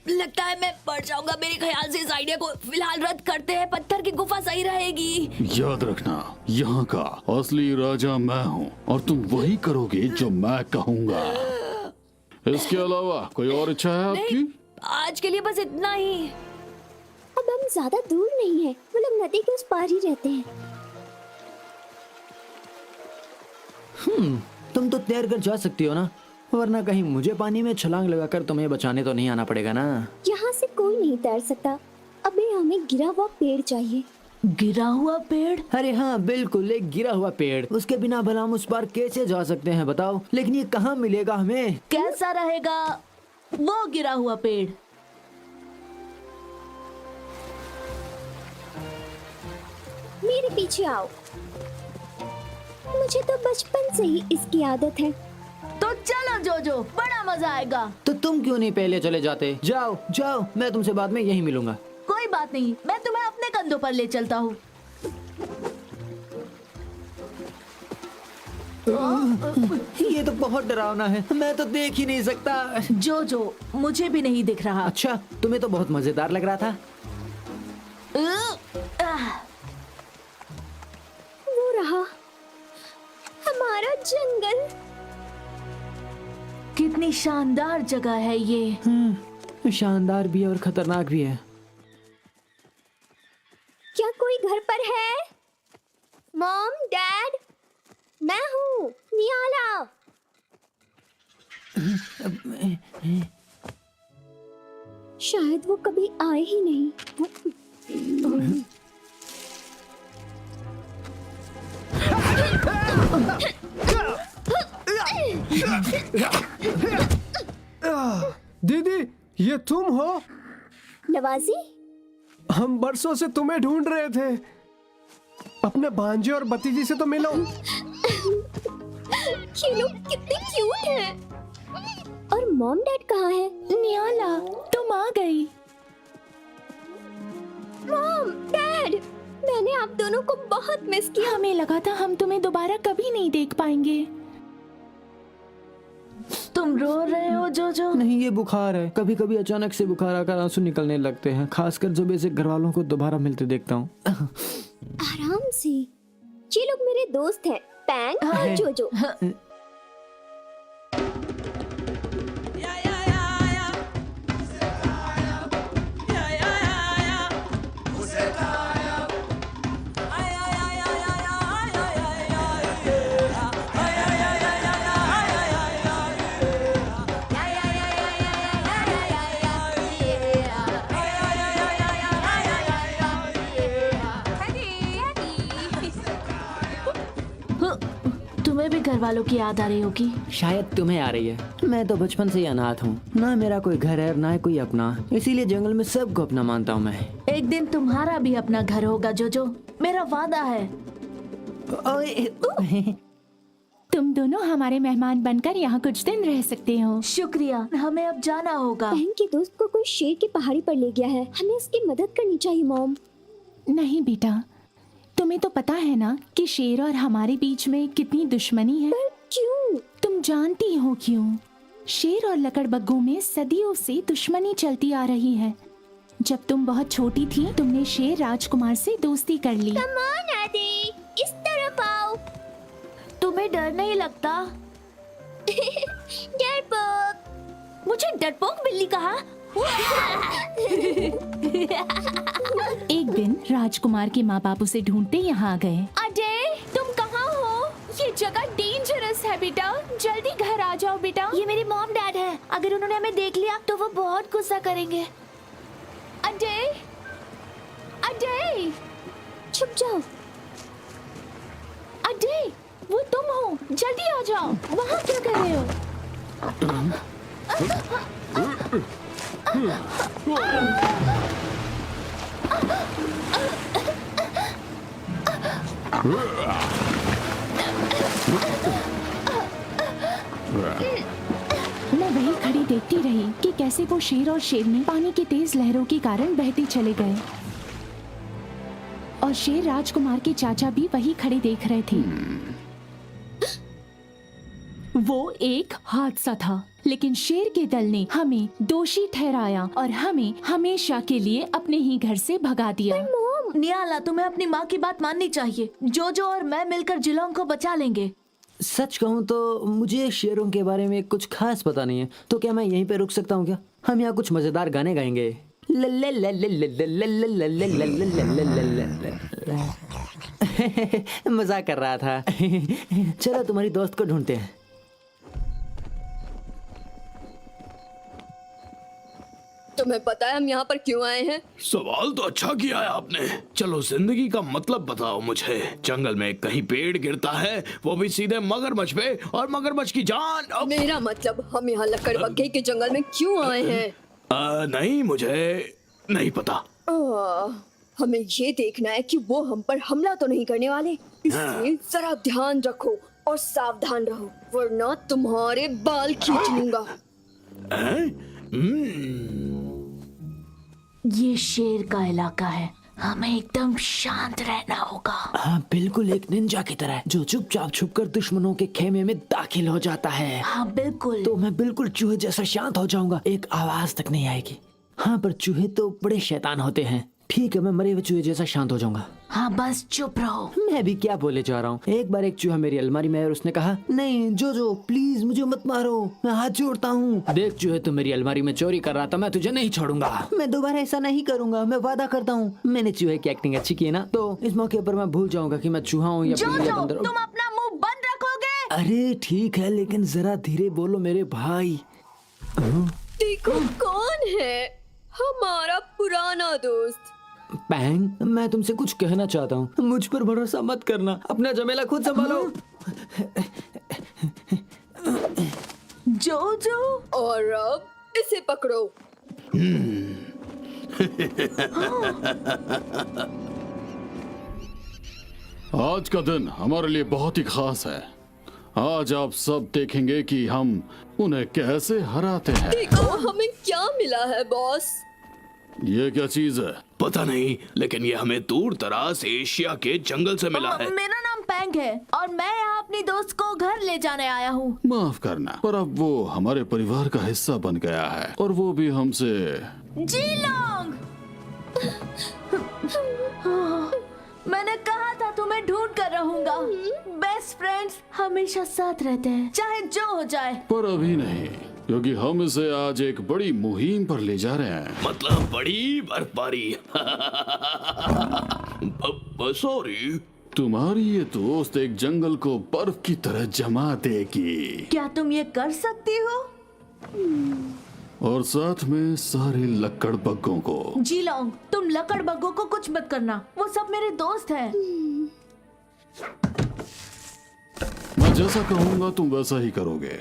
लगता है मैं पड़ जाऊंगा। मेरे ख्याल से इस आइडिया को फिलहाल रद्द करते हैं। पत्थर की गुफा सही रहेगी। याद रखना, यहाँ का असली राजा मैं हूँ और तुम वही करोगे जो मैं कहूँगा। इसके अलावा कोई और इच्छा है आपकी? नहीं, आज के लिए बस इतना ही। अब हम ज्यादा दूर नहीं है, वो लोग नदी के उस पार ही रहते हैं। तुम तो तैर कर जा सकती हो ना, वरना कहीं मुझे पानी में छलांग लगाकर तुम्हें बचाने तो नहीं आना पड़ेगा ना। यहाँ से कोई नहीं तैर सकता। अबे हमें गिरा हुआ पेड़ चाहिए। गिरा हुआ पेड़? अरे हाँ बिल्कुल, एक गिरा हुआ पेड़। उसके बिना भला हम उस पार कैसे जा सकते हैं बताओ? लेकिन ये कहाँ मिलेगा हमें? कैसा रहेगा वो गिरा हुआ पेड़? मेरे पीछे आओ। मुझे तो बचपन से ही इसकी आदत है। तो चलो जोजो, बड़ा मजा आएगा। तो तुम क्यों नहीं पहले चले जाते? जाओ जाओ, मैं तुमसे बाद में यहीं मिलूंगा। कोई बात नहीं, मैं तुम्हें अपने कंधों पर ले चलता हूँ। ये तो बहुत डरावना है, मैं तो देख ही नहीं सकता। जोजो, मुझे भी नहीं दिख रहा। अच्छा, तुम्हें तो बहुत मजेदार लग रहा था। वो रहा हमारा जंगल। कितनी शानदार जगह है ये। शानदार भी है और खतरनाक भी है। क्या कोई घर पर है? मॉम, डैड, मैं हूँ नियाला। शायद वो कभी आए ही नहीं। दीदी, ये तुम हो? नवाजी, हम बरसों से तुम्हें ढूंढ रहे थे। अपने भांजे और भतीजी से तो मिलो। ये लोग कितने क्यूट हैं। और मॉम डैड कहाँ है? नियाला, तुम आ गई। मॉम, डैड, मैंने आप दोनों को बहुत मिस किया। हमें लगा था हम तुम्हें दोबारा कभी नहीं देख पाएंगे। तुम रो रहे हो जोजो? नहीं, ये बुखार है। कभी कभी अचानक से बुखार आकर आंसू निकलने लगते हैं, खासकर जब ऐसे घर वालों को दोबारा मिलते देखता हूँ। आराम से। ये लोग मेरे दोस्त हैं, पैंग और जोजो। तुम्हें भी घर वालों की याद आ रही होगी। शायद तुम्हें आ रही है। मैं तो बचपन से ही अनाथ हूँ, ना मेरा कोई घर है ना कोई अपना, इसीलिए जंगल में सबको अपना मानता हूँ मैं। एक दिन तुम्हारा भी अपना घर होगा जोजो, मेरा वादा है। तुम दोनों हमारे मेहमान बनकर यहाँ कुछ दिन रह सकते हो। शुक्रिया, हमें अब जाना होगा। बहन के दोस्त को कोई शेर की पहाड़ी पर ले गया है, हमें उसकी मदद करनी चाहिए मॉम। नहीं बेटा, तुम्हें तो पता है ना कि शेर और हमारे बीच में कितनी दुश्मनी है। पर क्यों? तुम जानती हो क्यों? शेर और लकड़बग्गों में सदियों से दुश्मनी चलती आ रही है। जब तुम बहुत छोटी थी, तुमने शेर राजकुमार से दोस्ती कर ली। कम ऑन आदि, इस तरफ आओ। तुम्हें डर नहीं लगता? डरपोक। मुझे डरपोक बिल्ली कहा? एक दिन राजकुमार के माँ बाप उसे ढूंढते यहाँ आ गए। अजय, तुम कहाँ हो? ये जगह डेंजरस है बेटा, जल्दी घर आ जाओ बेटा। ये मेरे मॉम डैड है। अगर उन्होंने हमें देख लिया तो वो बहुत गुस्सा करेंगे। अजय, अजय, छुप जाओ। अजय, वो तुम हो, जल्दी आ जाओ। वहाँ क्या कर रहे हो? मैं वही खड़ी देखती रही कि कैसे वो शेर और शेरनी पानी की तेज लहरों के कारण बहते चले गए और शेर राजकुमार के चाचा भी वही खड़े देख रहे थे। वो एक हादसा था, लेकिन शेर के दल ने हमें दोषी ठहराया और हमें हमेशा के लिए अपने ही घर से भगा दिया। नियाला, तुम्हें अपनी माँ की बात माननी चाहिए। जोजो और मैं मिलकर जिलोंग को बचा लेंगे। सच कहूँ तो मुझे शेरों के बारे में कुछ खास पता नहीं है, तो क्या मैं यहीं पे रुक सकता हूँ क्या? हम यहाँ कुछ मजेदार गाने गाएंगे। मजाक कर रहा था। चलो तुम्हारी दोस्त को ढूंढते हैं। तुम्हें पता है हम यहाँ पर क्यों आए हैं? सवाल तो अच्छा किया है आपने। चलो जिंदगी का मतलब बताओ मुझे। जंगल में कहीं पेड़ गिरता है, वो भी सीधे मगरमच्छ पे, और मगरमच्छ की जान। मेरा मतलब हम यहाँ लकड़बग्घे के जंगल में क्यों आए हैं? नहीं, मुझे नहीं पता। हमें ये देखना है कि वो हम पर हमला तो नहीं करने वाले, इसलिए जरा ध्यान रखो और सावधान रहो, वरना तुम्हारे बाल खींच लूंगा। ये शेर का इलाका है, हमें एकदम शांत रहना होगा। हाँ बिल्कुल, एक निंजा की तरह जो चुपचाप छुपकर दुश्मनों के खेमे में दाखिल हो जाता है। हाँ बिल्कुल। तो मैं बिल्कुल चूहे जैसा शांत हो जाऊंगा, एक आवाज तक नहीं आएगी। हाँ पर चूहे तो बड़े शैतान होते हैं। ठीक है, मैं मरे हुए चूहे जैसा शांत हो जाऊंगा। हाँ बस चुप रहो। मैं भी क्या बोले जा रहा हूँ। एक बार एक चूहा मेरी अलमारी में है और उसने कहा, नहीं जोजो प्लीज मुझे मत मारो, मैं हाथ जोड़ता हूँ। देख चूहे, तू मेरी अलमारी में चोरी कर रहा था, मैं तुझे नहीं छोड़ूंगा। मैं दोबारा ऐसा नहीं करूंगा, मैं वादा करता हूँ। मैंने चूहे की एक्टिंग अच्छी की है ना, तो इस मौके पर मैं भूल जाऊंगा कि मैं चूहा हूँ या बिल्ली या बंदर। तुम अपना मुंह बंद रखोगे? अरे ठीक है, लेकिन जरा धीरे बोलो मेरे भाई। देखो कौन है, हमारा पुराना दोस्त। पैंग, मैं तुमसे कुछ कहना चाहता हूँ। मुझ पर भरोसा मत करना, अपना झमेला खुद संभालो। जोजो। और अब इसे पकड़ो। आज का दिन हमारे लिए बहुत ही खास है। आज आप सब देखेंगे कि हम उन्हें कैसे हराते हैं। देखो हमें क्या मिला है बॉस। ये क्या चीज है? पता नहीं, लेकिन ये हमें दूर दराज एशिया के जंगल से मिला है। मेरा नाम पैंग है और मैं यहाँ अपनी दोस्त को घर ले जाने आया हूँ। माफ करना, पर अब वो हमारे परिवार का हिस्सा बन गया है और वो भी हमसे। जिलोंग। मैंने कहा था तुम्हें ढूंढ कर रहूंगा। बेस्ट फ्रेंड्स हमेशा साथ रहते हैं, चाहे जो हो जाए। पर अभी नहीं, क्योंकि हम इसे आज एक बड़ी मुहिम पर ले जा रहे हैं। मतलब बड़ी बर्फबारी। सॉरी। तुम्हारी ये दोस्त एक जंगल को बर्फ की तरह जमा देगी। क्या तुम ये कर सकती हो? और साथ में सारे लकड़बग्घों को। जिलोंग, तुम लकड़बग्घों को कुछ मत करना, वो सब मेरे दोस्त हैं। मैं जैसा कहूँगा तुम वैसा ही करोगे।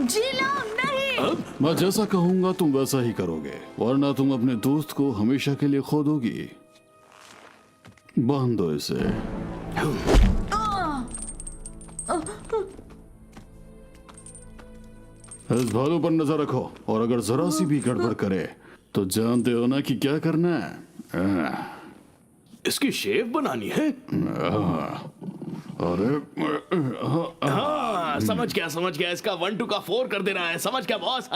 जिलोंग नहीं। मैं जैसा कहूँगा तुम वैसा ही करोगे, वरना तुम अपने दोस्त को हमेशा के लिए खो दोगी। बांध दो इसे। इस भालू पर नजर रखो, और अगर जरा सी भी गड़बड़ करे तो जानते हो ना कि क्या करना है। इसकी शेव बनानी है। अरे हाँ, समझ गया। इसका 1 2 का 4 कर देना है। समझ गया बॉस।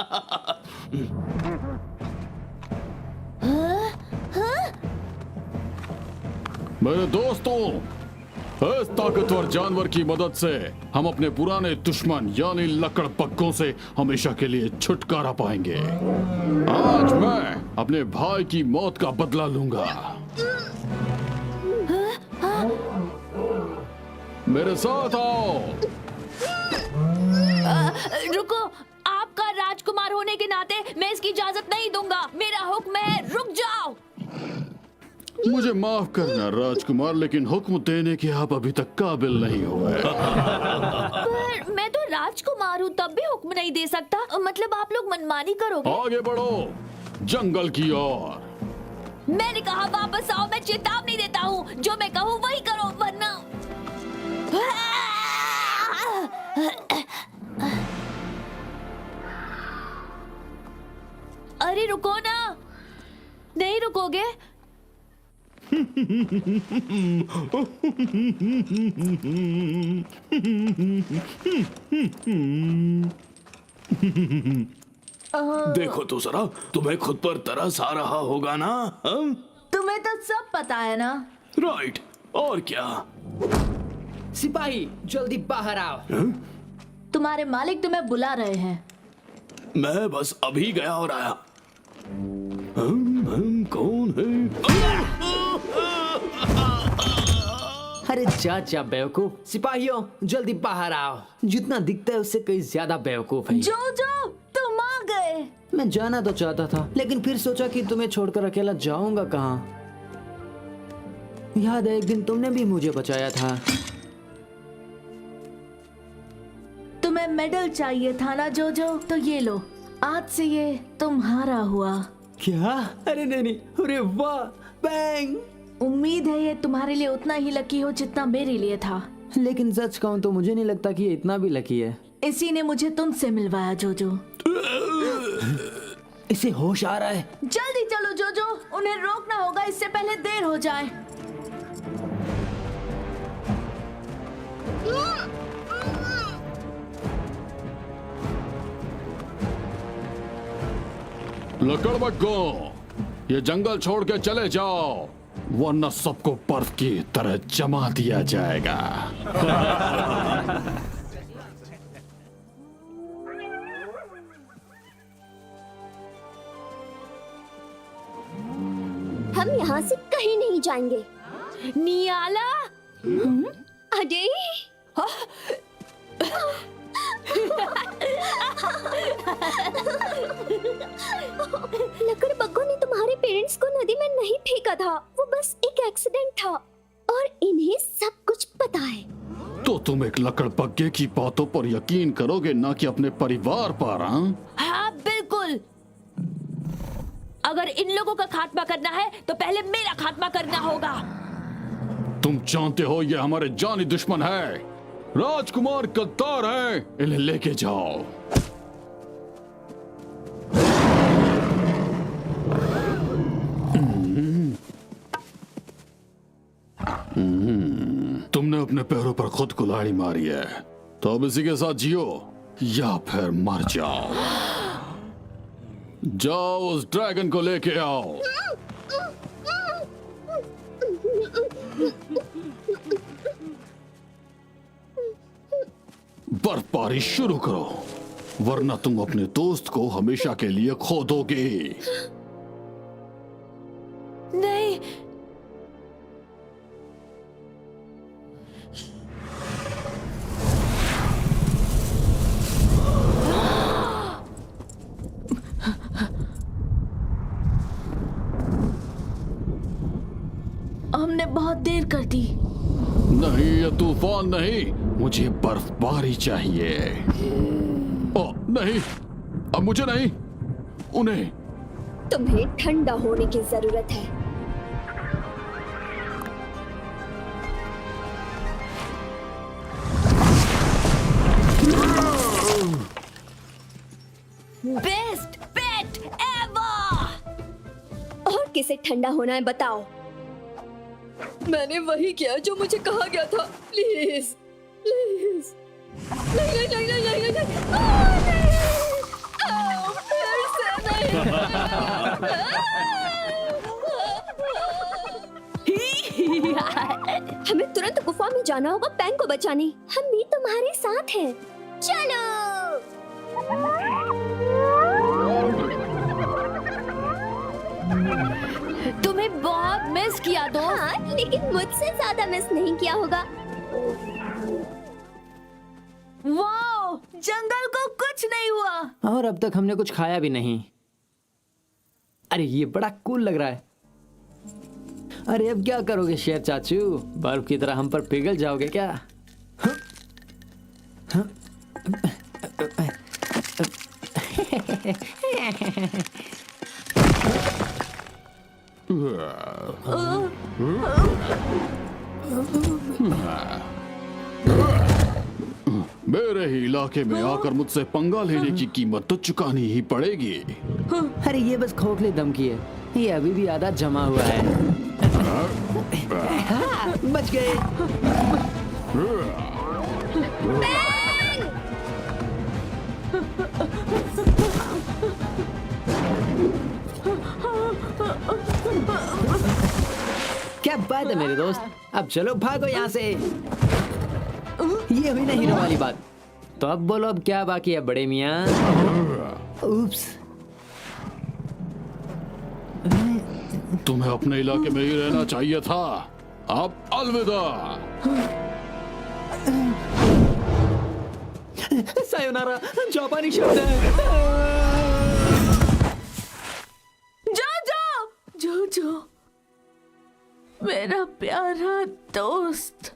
मेरे दोस्तों, इस ताकतवर जानवर की मदद से हम अपने पुराने दुश्मन यानी लकड़बग्घों से हमेशा के लिए छुटकारा पाएंगे। आज मैं अपने भाई की मौत का बदला लूंगा। मेरे साथ आओ। रुको, आपका राजकुमार होने के नाते मैं इसकी इजाजत नहीं दूंगा। मेरा हुक्म है, रुक जाओ। मुझे माफ करना राजकुमार, लेकिन हुक्म देने के आप अभी तक काबिल नहीं हुए। पर मैं तो राजकुमार हूँ तब भी हुक्म नहीं दे सकता। मतलब आप लोग मनमानी करोगे? आगे बढ़ो जंगल की ओर। मैंने कहा वापस आओ। मैं चेतावनी देता हूँ, जो मैं कहूँ वही करो वरना। अरे रुको ना, नहीं रुकोगे? देखो तो जरा, तुम्हें खुद पर तरस आ रहा होगा ना? तुम्हें तो सब पता है ना। राइट, और क्या? सिपाही जल्दी बाहर आओ। तुम्हारे मालिक तुम्हें बुला रहे हैं। मैं बस अभी गया और आया। कौन है? अरे जा बेवकूफ। सिपाहियों जल्दी बाहर आओ। जितना दिखता है उससे कहीं ज्यादा बेवकूफ है। जो तुम आ गए। मैं जाना तो चाहता था, लेकिन फिर सोचा कि तुम्हें छोड़कर अकेला जाऊंगा कहाँ। याद है एक दिन तुमने भी मुझे बचाया था। तुम्हें मेडल चाहिए था ना जोजो, तो ये लो। आज से ये तुम्हारा हुआ। क्या? अरे नहीं, अरे वाह, बैंग। उम्मीद है ये तुम्हारे लिए उतना ही लकी हो जितना मेरे लिए था। लेकिन सच कहूँ तो मुझे नहीं लगता कि ये इतना भी लकी है। इसी ने मुझे तुमसे मिलवाया जोजो। इसे होश आ रहा है। जल्दी चलो जोजो, उन्हें रोकना होगा इससे पहले देर हो जाए। लकड़बग्गो, ये जंगल छोड़ के चले जाओ, वरना सबको बर्फ की तरह जमा दिया जाएगा। हम यहाँ से कहीं नहीं जाएंगे। नियाला, अरे लकड़बग्गों ने तुम्हारे पेरेंट्स को नदी में नहीं फेंका था, वो बस एक एक्सीडेंट था और इन्हें सब कुछ पता है। तो तुम एक लकड़बग्गे की बातों पर यकीन करोगे, ना कि अपने परिवार पर? हाँ बिल्कुल। अगर इन लोगों का खात्मा करना है तो पहले मेरा खात्मा करना होगा। तुम जानते हो ये हमारे जानी दुश्मन है, राजकुमार गद्दार है। इन्हें लेके जाओ। तुमने अपने पैरों पर खुद कुल्हाड़ी मारी है, तो अब इसी के साथ जियो या फिर मर जाओ। जाओ उस ड्रैगन को लेके आओ। बर्फबारी शुरू करो, वरना तुम अपने दोस्त को हमेशा के लिए खो दोगे। नहीं, हमने बहुत देर कर दी। नहीं, ये तूफान नहीं, मुझे बर्फबारी चाहिए। ओ नहीं, अब मुझे नहीं, उन्हें। तुम्हें ठंडा होने की जरूरत है। बेस्ट पेट एवर। और किसे ठंडा होना है बताओ। मैंने वही किया जो मुझे कहा गया था। Please please. नहीं नहीं नहीं नहीं नहीं नहीं। फिर से नहीं। हमें तुरंत गुफा में जाना होगा बैंग को बचाने। हम भी तुम्हारे साथ हैं। चलो। तुम्हें बहुत मिस किया दोस्त। हाँ, लेकिन मुझसे ज्यादा मिस नहीं किया होगा। वाओ, जंगल को कुछ नहीं हुआ। और अब तक हमने कुछ खाया भी नहीं। अरे ये बड़ा कूल लग रहा है। अरे अब क्या करोगे शेर चाचू? बर्फ की तरह हम पर पिघल जाओगे क्या? मेरे ही इलाके में आकर मुझसे पंगा लेने की कीमत तो चुकानी ही पड़ेगी। अरे ये बस खोखली धमकी है, ये अभी भी आधा जमा हुआ है। हाँ, बच गए। क्या बात है मेरे दोस्त, अब चलो भागो यहाँ से। ये हुई ना हीरो वाली बात। तो अब बोलो, अब क्या बाकी है बड़े मियाँ? उप्स। तुम्हें अपने इलाके में ही रहना चाहिए था। अब अलविदा। सायोनारा जापानी शब्द है। जोजो, मेरा प्यारा दोस्त।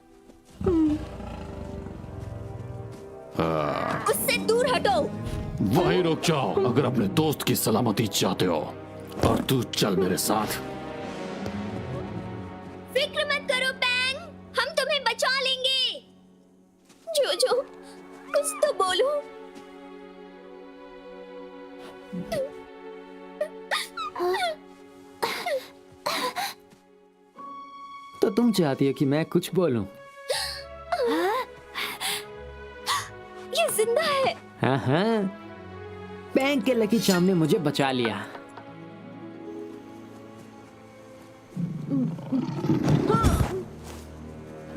उससे दूर हटो। वहीं रुक जाओ अगर अपने दोस्त की सलामती चाहते हो, और तू चल मेरे साथ। फिक्र मत करो बैंग, हम तुम्हें बचा लेंगे। जोजो, कुछ तो बोलो। तो तुम चाहती हो कि मैं कुछ बोलूं? ये जिंदा है। हाँ हाँ, बैंक के लकी चार्म ने मुझे बचा लिया।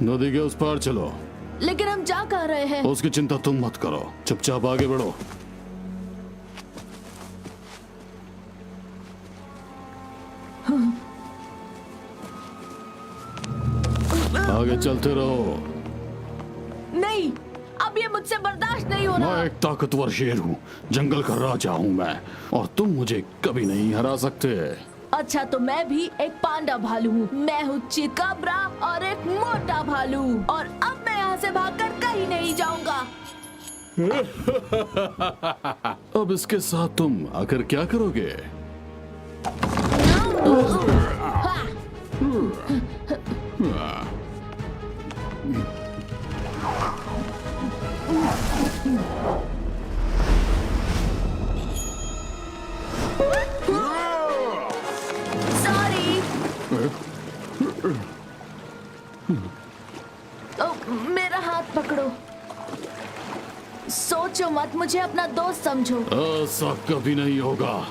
नदी के उस पार चलो। लेकिन हम जा कहाँ रहे हैं? उसकी चिंता तुम मत करो, चुपचाप आगे बढ़ो। आगे चलते रहो। नहीं, अब ये मुझसे बर्दाश्त नहीं हो मैं रहा। एक ताकतवर शेर हूँ, जंगल का राजा हूँ मैं, और तुम मुझे कभी नहीं हरा सकते। अच्छा, तो मैं भी एक पांडा भालू हूँ। मैं हूँ चिकाब्रा और एक मोटा भालू, और अब मैं यहाँ से भागकर कहीं नहीं जाऊंगा। अब इसके साथ तुम आकर क्या करोगे? सॉरी। मेरा हाथ पकड़ो। सोचो मत, मुझे अपना दोस्त समझो। ऐसा कभी नहीं होगा।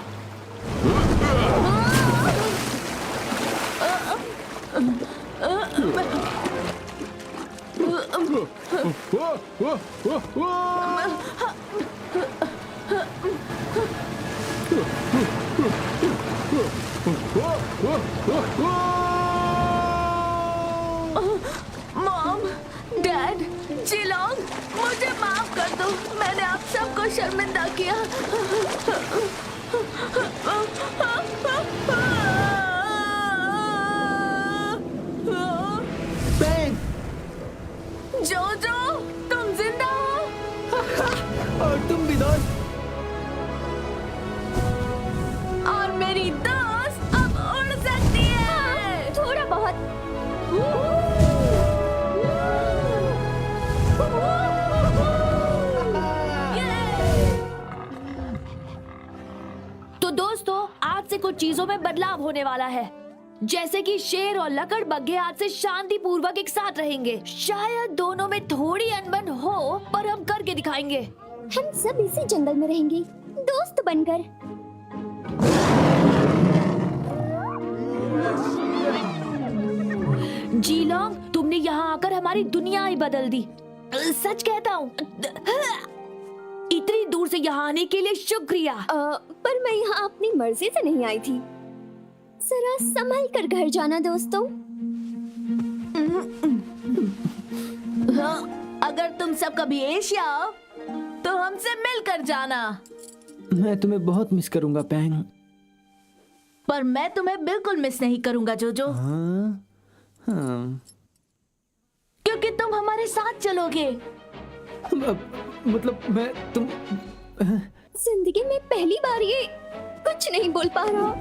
मॉम, डैड, जिलोंग, मुझे माफ कर दो। मैंने आप सबको शर्मिंदा किया। जोजो, तुम जिंदा हो? और तुम भी दोस्त। और मेरी दोस्त अब उड़ सकती है। थोड़ा बहुत। तो दोस्तों, आज से कुछ चीजों में बदलाव होने वाला है, जैसे कि शेर और लकड़बग्घे आज से शांति पूर्वक एक साथ रहेंगे। शायद दोनों में थोड़ी अनबन हो, पर हम करके दिखाएंगे। हम सब इसी जंगल में रहेंगे, दोस्त बनकर। जीलोंग, तुमने यहाँ आकर हमारी दुनिया ही बदल दी। सच कहता हूँ। इतनी दूर से यहाँ आने के लिए शुक्रिया। पर मैं यहाँ अपनी मर्जी से नहीं आई थी। जरा संभल कर घर जाना दोस्तों। हाँ, अगर तुम सब कभी एशिया आओ तो हमसे मिलकर जाना। मैं तुम्हें बहुत मिस करूंगा पैंग। पर मैं तुम्हें बिल्कुल मिस नहीं करूंगा जोजो। हाँ, हाँ। क्योंकि तुम हमारे साथ चलोगे। मतलब मैं तुम जिंदगी में पहली बार ये कुछ नहीं बोल पा रहा।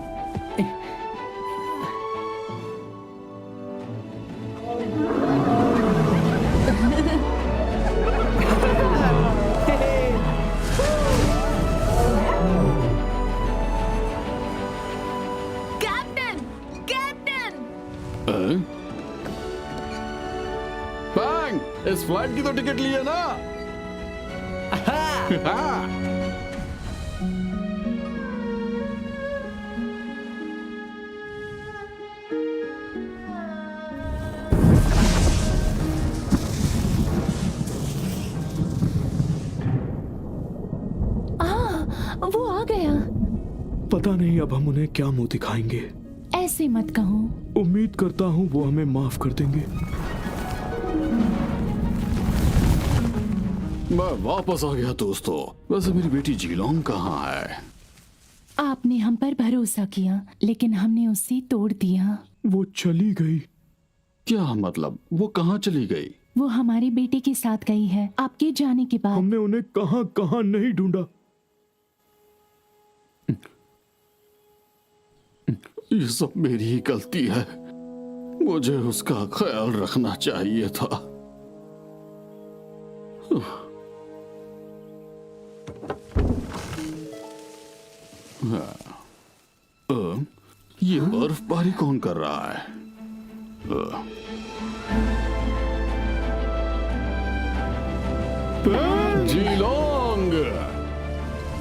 कैप्टन कैप्टन बैंग, इस फ्लाइट की तो टिकट ली है ना? हाँ। वो आ गया। पता नहीं अब हम उन्हें क्या मुंह दिखाएंगे। ऐसे मत कहो। उम्मीद करता हूँ वो हमें माफ कर देंगे। मैं वापस आ गया दोस्तों। वैसे मेरी बेटी जीलोंग कहाँ है? आपने हम पर भरोसा किया, लेकिन हमने उसे तोड़ दिया। वो चली गई। क्या मतलब? वो कहाँ चली गई? वो हमारे बेटे के साथ गई है आपके जाने के बाद। हमने उन्हें कहाँ कहाँ नहीं ढूंढा। ये सब मेरी ही गलती है। मुझे उसका ख्याल रखना चाहिए था। ये बर्फबारी कौन कर रहा है? जीलोंग,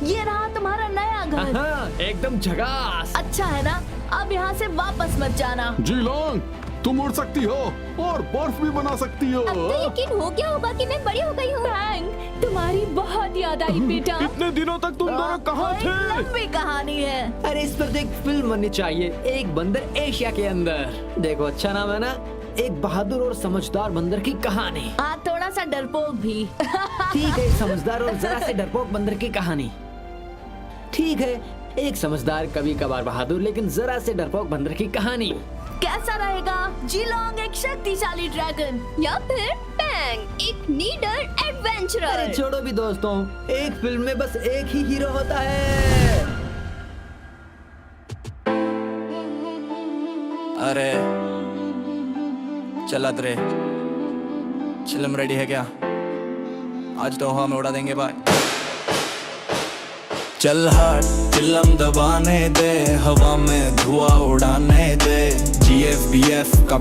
ये रहा तुम्हारा नया घर। हाँ, एकदम झकास। अच्छा है ना, अब यहाँ से वापस मत जाना। जीलोंग, तुम उड़ सकती हो और बर्फ भी बना सकती हो। अब तो यकीन हो गया होगा कि मैं बड़ी हो गई हूँ। बैंग, तुम्हारी बहुत याद आई बेटा। इतने दिनों तक तुम दोनों कहाँ एक थे? लंबी कहानी है। अरे इस पर तो एक फिल्म बननी चाहिए। एक बंदर एशिया के अंदर। देखो अच्छा नाम है ना, एक बहादुर और समझदार बंदर की कहानी। हाँ, थोड़ा सा डरपोक भी। ठीक है, एक समझदार और जरा से डरपोक बंदर की कहानी। ठीक है, एक समझदार कभी कभार बहादुर लेकिन जरा से डरपोक बंदर की कहानी। कैसा रहेगा? जीलोंग एक शक्तिशाली ड्रैगन, या फिर बैंग एक नीडर अरे एडवेंचरर। छोड़ो भी दोस्तों, एक फिल्म में बस एक ही हीरो होता है। अरे चल रे, चिलम रेडी है क्या? आज तो हवा में उड़ा देंगे भाई। चल हट, चिलम दबाने दे, हवा में धुआं उड़ाने दे। GFBF का